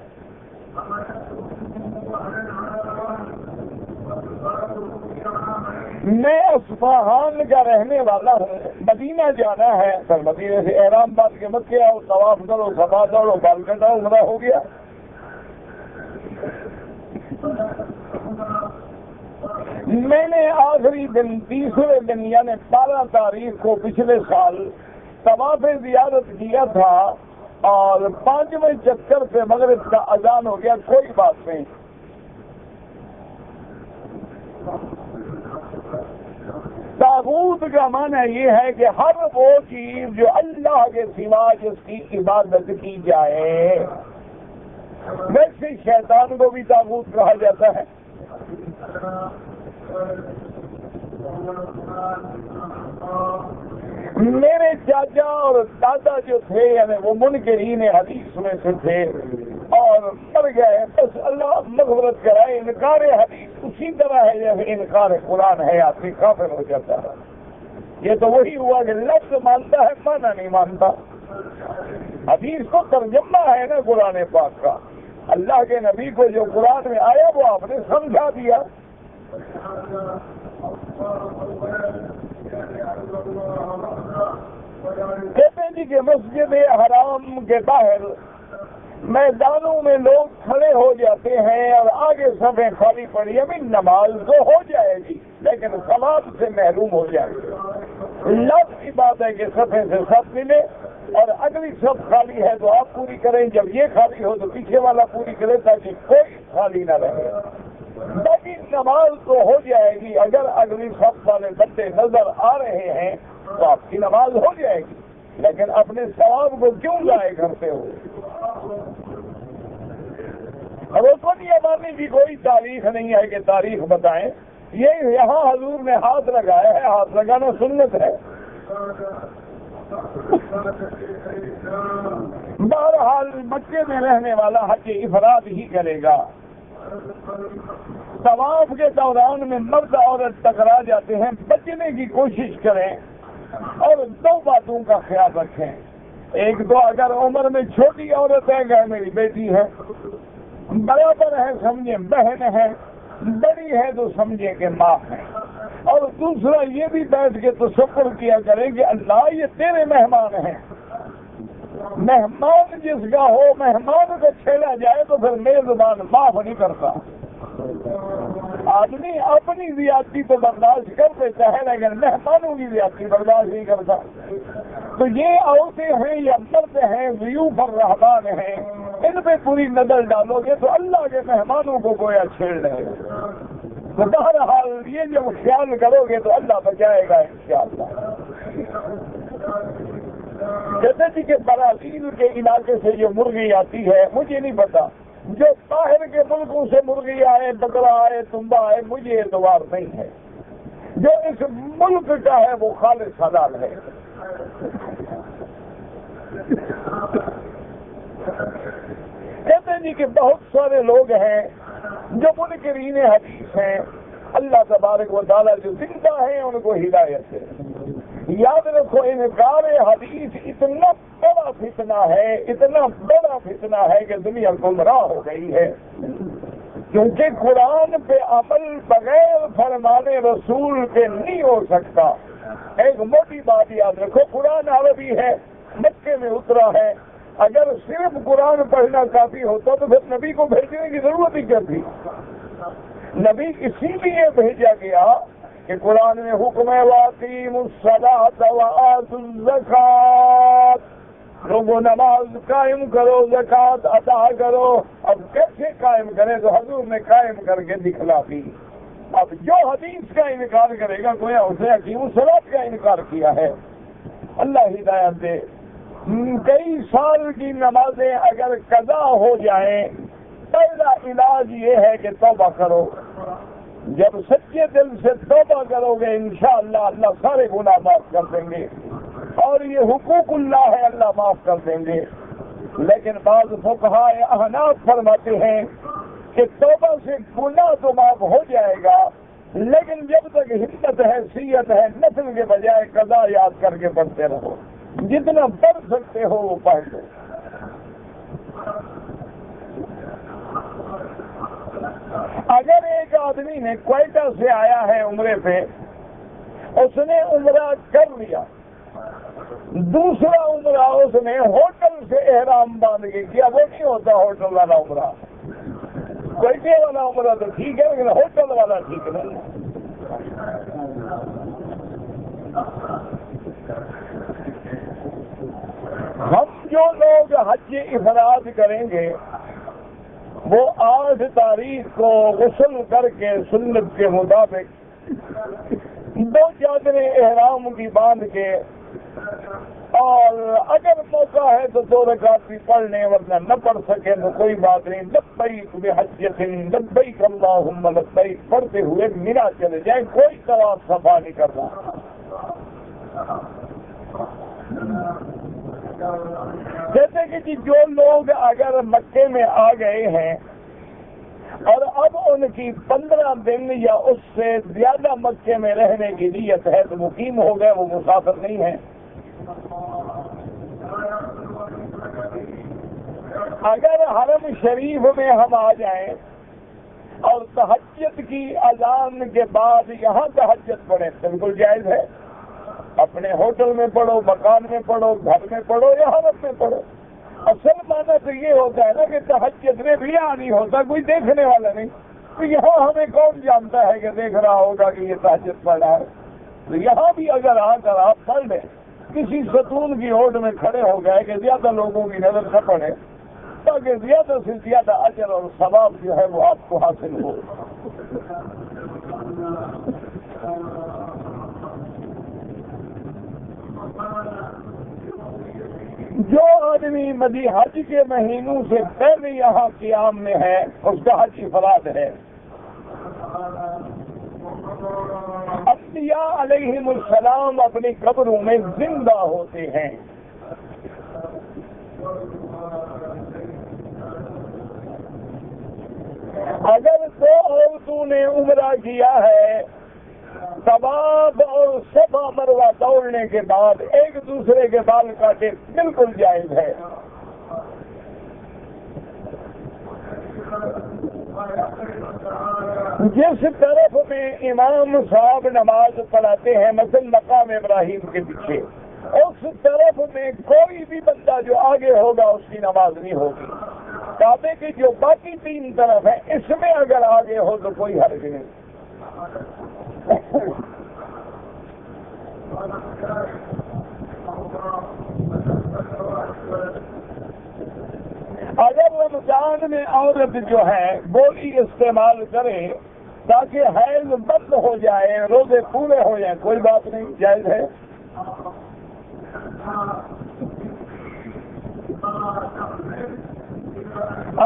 Speaker 1: میں اصفہان کا رہنے والا ہوں، مدینہ جانا ہے، سر مدینہ سے احرام باندھ کے مکے آؤ، طواف کرو، صفا دوڑو، بال کٹاؤ، عمرہ ہو گیا۔ میں نے آخری دن 30ویں دن یعنی 12 تاریخ کو پچھلے سال طواف زیارت کیا تھا اور 5ویں چکر پہ مغرب کا اذان ہو گیا، کوئی بات نہیں۔ طاغوت کا معنی یہ ہے کہ ہر وہ چیز جو اللہ کے سوا جس کی عبادت کی جائے، ویسے شیطان کو بھی طاغوت کہا جاتا ہے۔ میرے چاچا اور دادا جو تھے یعنی وہ منکرین حدیث میں سے تھے اور مر گئے، بس اللہ مغفرت کرائے۔ انکار حدیث اسی طرح ہے جیسے انکار قرآن ہے، آدمی کافر ہو جاتا ہے۔ یہ تو وہی ہوا کہ لفظ مانتا ہے، معنی نہیں مانتا۔ حدیث کو ترجمہ ہے نا قرآن پاک کا، اللہ کے نبی کو جو قرآن میں آیا وہ آپ نے سمجھا دیا۔ کہتے ہیں جی کہ مسجد حرام کے باہر میدانوں میں لوگ کھڑے ہو جاتے ہیں اور آگے صفیں خالی پڑی، ابھی نماز تو ہو جائے گی لیکن ثواب سے محروم ہو جائے گی۔ لفظ کی بات ہے کہ صفیں سے سب ملے اور اگلی صف خالی ہے تو آپ پوری کریں، جب یہ خالی ہو تو پیچھے والا پوری کرے تاکہ کوئی خالی نہ رہے۔ باقی نماز تو ہو جائے گی، اگر اگلی صف والے بندے نظر آ رہے ہیں تو آپ کی نماز ہو جائے گی، لیکن اپنے ثواب کو کیوں ضائع کرتے ہو؟ رکن یمانی کی کوئی تاریخ نہیں ہے کہ تاریخ بتائیں، یہ یہاں حضور نے ہاتھ لگایا ہے، ہاتھ لگانا سنت ہے۔ بہرحال مکے میں رہنے والا حج افراد ہی کرے گا۔ طواف کے دوران میں مرد عورت ٹکرا جاتے ہیں، بچنے کی کوشش کریں اور 2 باتوں کا خیال رکھیں۔ ایک تو اگر عمر میں چھوٹی عورت ہے کہ میری بیٹی ہے، برابر ہے سمجھیں بہن ہے، بڑی ہے تو سمجھیں کہ ماں ہے، اور دوسرا یہ بھی بیٹھ کے تصور کیا کریں کہ اللہ یہ تیرے مہمان ہیں۔ مہمان جس کا ہو، مہمان کو چھیڑا جائے تو پھر میزبان معاف نہیں کرتا۔ آدمی اپنی زیادتی تو برداشت کر دیتا ہے لیکن مہمانوں کی زیادتی برداشت نہیں کرتا۔ تو یہ عورتیں ہیں یا مرد ہیں، ضیوف الرحمان ہیں، ان پہ پوری نظر ڈالو گے تو اللہ کے مہمانوں کو گویا چھیڑ رہے ہیں. تو بہرحال یہ جب خیال کرو گے تو اللہ بچائے گا انشاءاللہ. جیسے جی کہ برازیل کے علاقے سے جو مرغی آتی ہے مجھے نہیں پتا، جو باہر کے ملکوں سے مرغی آئے، بکرا آئے، تمبا آئے، مجھے اعتبار نہیں ہے. جو اس ملک کا ہے وہ خالص حلال ہے. کہتے ہیں جی کہ بہت سارے لوگ ہیں جو منکرین حدیث ہیں، اللہ تبارک و تعالیٰ جو زندہ ہیں ان کو ہدایت ہے. یاد رکھو انکار حدیث اتنا بڑا فتنہ ہے، اتنا بڑا فتنہ ہے کہ دنیا گمراہ ہو گئی ہے. کیونکہ قرآن پہ عمل بغیر فرمانے رسول کے نہیں ہو سکتا. ایک موٹی بات یاد رکھو، قرآن عربی ہے، مکے میں اترا ہے. اگر صرف قرآن پڑھنا کافی ہوتا تو پھر نبی کو بھیجنے کی ضرورت ہی کیا تھی. نبی اسی لیے بھیجا گیا کہ قرآن میں حکم ہے وَأَقِیمُوا الصَّلَاةَ وَآتُوا الزَّکَاةَ، لوگوں نماز قائم کرو، زکوٰۃ ادا کرو. اب کیسے قائم کریں تو حضور نے قائم کر کے دکھلا دی. اب جو حدیث کا انکار کرے گا گویا اسے اقیم الصلاۃ کا انکار کیا ہے. اللہ ہدایت دے. کئی سال کی نمازیں اگر قضا ہو جائیں، پہلا علاج یہ ہے کہ توبہ کرو. جب سچے دل سے توبہ کرو گے انشاءاللہ اللہ سارے گناہ معاف کر دیں گے، اور یہ حقوق اللہ ہے، اللہ معاف کر دیں گے. لیکن بعض فقہاء احناف فرماتے ہیں کہ توبہ سے گناہ تو معاف ہو جائے گا، لیکن جب تک ہمت ہے، حیثیت ہے، نفل کے بجائے قضا یاد کر کے پڑھتے رہو. جتنا پڑھ سکتے ہو وہ پڑھ لو. اگر ایک آدمی نے کوئٹہ سے آیا ہے عمرے پہ، اس نے عمرہ کر لیا، دوسرا عمرہ اس نے ہوٹل سے احرام باندھ کے کیا، وہ نہیں ہوتا ہوٹل والا عمرہ. کوئٹے والا عمرہ تو ٹھیک ہے لیکن ہوٹل والا ٹھیک نہیں. ہم جو لوگ حج افراد کریں گے وہ 8 تاریخ کو غسل کر کے سنت کے مطابق 2 چادریں احرام کی باندھ کے، اور اگر موقع ہے تو 2 رکعت بھی پڑھ لیں، ورنہ نہ پڑھ سکیں تو کوئی بات نہیں. لبیک بحجۃ لبیک اللہم لبیک پڑھتے ہوئے مینا چلے جائیں، کوئی طواف صفا نہیں کرنا. جیسے کہ جی جو لوگ اگر مکے میں آ گئے ہیں اور اب ان کی 15 دن یا اس سے زیادہ مکے میں رہنے کی نیت ہے تو مقیم ہو گئے، وہ مسافر نہیں ہیں. اگر حرم شریف میں ہم آ جائیں اور تہجد کی اذان کے بعد یہاں تہجد پڑھیں، بالکل جائز ہے. اپنے ہوٹل میں پڑھو، مکان میں پڑھو، گھر میں پڑھو یا حرم میں پڑھو. اصل معنی تو یہ ہوتا ہے نا کہ تہجد میں بھی نہیں ہوتا، کوئی دیکھنے والا نہیں. تو یہاں ہمیں کون جانتا ہے کہ دیکھ رہا ہوگا کہ یہ تہجد پڑھ رہا ہے. تو یہاں بھی اگر آ کر آپ پڑھ لیں، کسی ستون کی اوٹ میں کھڑے ہو گئے کہ زیادہ لوگوں کی نظر نہ پڑے، تاکہ زیادہ سے زیادہ اجر اور ثواب جو ہے وہ آپ کو حاصل ہو. جو آدمی مدی حج کے مہینوں سے پہلے یہاں قیام میں ہے اس کا حج افراد ہے. انبیاء علیہم السلام اپنی قبروں میں زندہ ہوتے ہیں. اگر 2 عورتوں نے عمرہ کیا ہے، طواف اور صفا مروہ دوڑنے کے بعد ایک دوسرے کے بال کاٹے بالکل جائز ہے. جس طرف میں امام صاحب نماز پڑھاتے ہیں مثلا مقام ابراہیم کے پیچھے، اس طرف میں کوئی بھی بندہ جو آگے ہوگا اس کی نماز نہیں ہوگی. کعبے کی جو باقی 3 طرف ہیں اس میں اگر آگے ہو تو کوئی حرج نہیں. اگر رمضان میں عورت جو ہے گولی استعمال کرے تاکہ حیض بند ہو جائے، روزے پورے ہو جائیں، کوئی بات نہیں، جائز ہے۔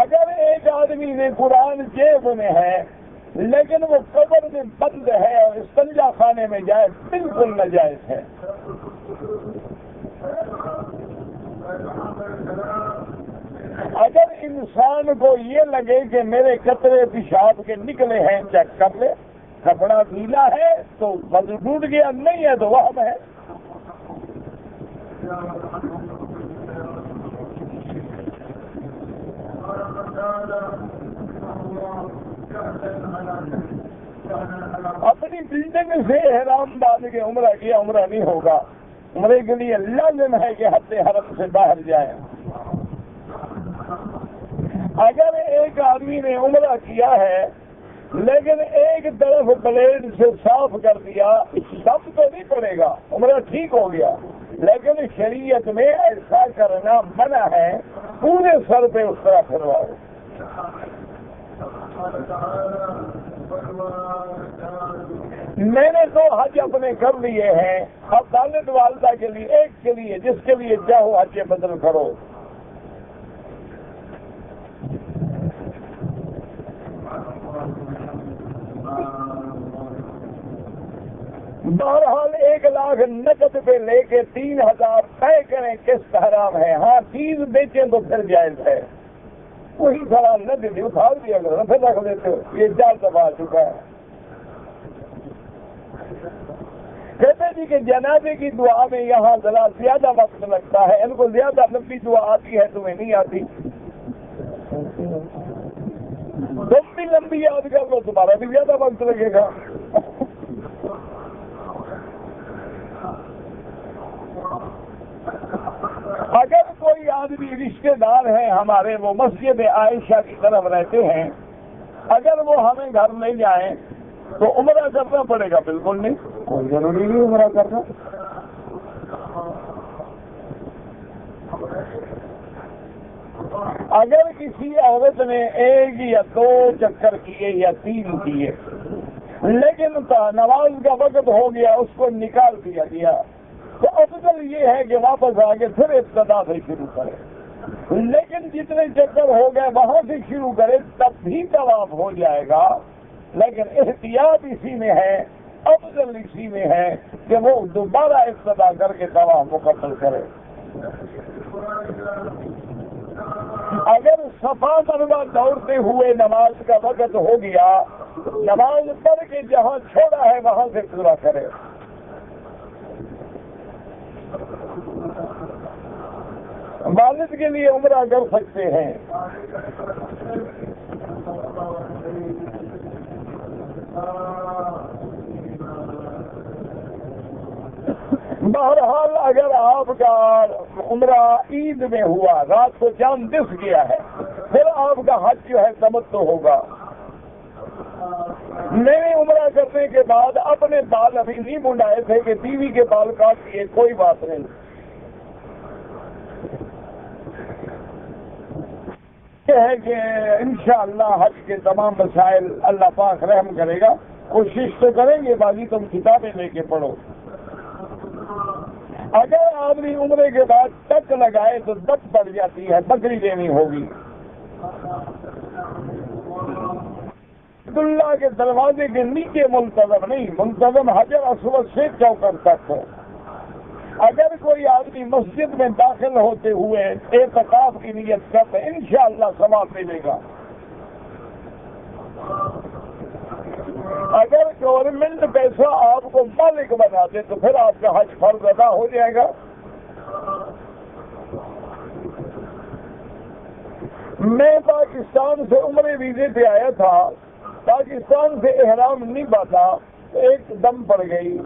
Speaker 1: اگر ایک آدمی نے قرآن جیب میں ہے لیکن وہ قبر میں بند ہے اور استنجا خانے میں جائے، بالکل ناجائز ہے۔ اگر انسان کو یہ لگے کہ میرے قطرے پیشاب کے نکلے ہیں، چیک کر لے، کپڑا گیلا ہے تو وضو ٹوٹ گیا، نہیں ہے تو وہم ہے۔ اپنی بلڈنگ سے احرام باندھ کے عمرہ کیا، عمرہ نہیں ہوگا۔ عمرے کے لیے لازم ہے کہ حد حرم سے باہر جائیں۔ اگر ایک آدمی نے عمرہ کیا ہے لیکن ایک طرف بلیڈ سے صاف کر دیا، دم تو نہیں پڑے گا، عمرہ ٹھیک ہو گیا، لیکن شریعت میں ایسا کرنا منع ہے، پورے سر پہ اس طرح پھرواؤ۔ میں نے تو حج اپنے کر لیے ہیں، اب والد والدہ کے لیے، ایک کے لیے، جس کے لیے چاہو حج بدل کرو۔ بہرحال 1,00,000 نقد پہ لے کے 3,000 طے کریں، قسط حرام ہے۔ ہاں چیز بیچیں تو پھر جائز ہے، وہی سوال نہ دے اٹھا دیا کرو، پھر رکھ لیتے ہو، یہ 4 دفعہ آ چکا ہے۔ کہتے جی کہ جنازے کی دعا میں یہاں ذرا زیادہ وقت لگتا ہے، ان کو زیادہ لمبی دعا آتی ہے، تمہیں نہیں آتی، تم بھی لمبی یاد کر لو، تمہارا بھی زیادہ وقت لگے گا۔ اگر کوئی آدمی رشتے دار ہیں ہمارے، وہ مسجد عائشہ کی طرف رہتے ہیں، اگر وہ ہمیں گھر لے جائیں تو عمرہ کرنا پڑے گا؟ بالکل نہیں، کوئی ضروری نہیں عمرہ کرنا۔ اگر کسی عورت نے 1 یا 2 چکر کیے یا 3 کیے لیکن نماز کا وقت ہو گیا، اس کو نکال دیا گیا، تو افضل یہ ہے کہ واپس آگے پھر ابتدا سے شروع کرے، لیکن جتنے چکر ہو گئے وہاں سے شروع کرے، تب بھی طواف ہو جائے گا، لیکن احتیاط اسی میں ہے، افضل اسی میں ہے کہ وہ دوبارہ ابتدا کر کے طواف مکمل کرے۔ اگر صفا مروا دوڑتے ہوئے نماز کا وقت ہو گیا، نماز پڑھ کے جہاں چھوڑا ہے وہاں سے پورا کرے۔ والد کے لیے عمرہ کر سکتے ہیں۔ بہرحال اگر آپ کا عمرہ عید میں ہوا، رات کو چاند دس گیا ہے، پھر آپ کا حج جو ہے تمتع ہوگا۔ میں نے عمرہ کرنے کے بعد اپنے بال ابھی نہیں منڈائے تھے کہ ٹی وی کے بال کاٹ لیے، کوئی بات نہیں، یہ ہے کہ انشاءاللہ حج کے تمام مسائل اللہ پاک رحم کرے گا، کوشش تو کریں گے، باقی تم کتابیں لے کے پڑھو۔ اگر آدمی عمرے کے بعد ٹک لگائے تو دت پڑ جاتی ہے، بکری دینی ہوگی۔ بیت اللہ کے دروازے کے نیچے ملتزم نہیں، ملتزم حجر اسود سے چوکر تک ہے۔ اگر کوئی آدمی مسجد میں داخل ہوتے ہوئے اعتکاف کی نیت کرتے، انشاءاللہ ثواب ملے گا۔ اگر گورنمنٹ پیسہ آپ کو مالک بنا دے تو پھر آپ کا حج فرض ادا ہو جائے گا۔ میں پاکستان سے عمرے ویزے پہ آیا تھا، پاکستان سے احرام نہیں باندھا، ایک دم پڑ گئی،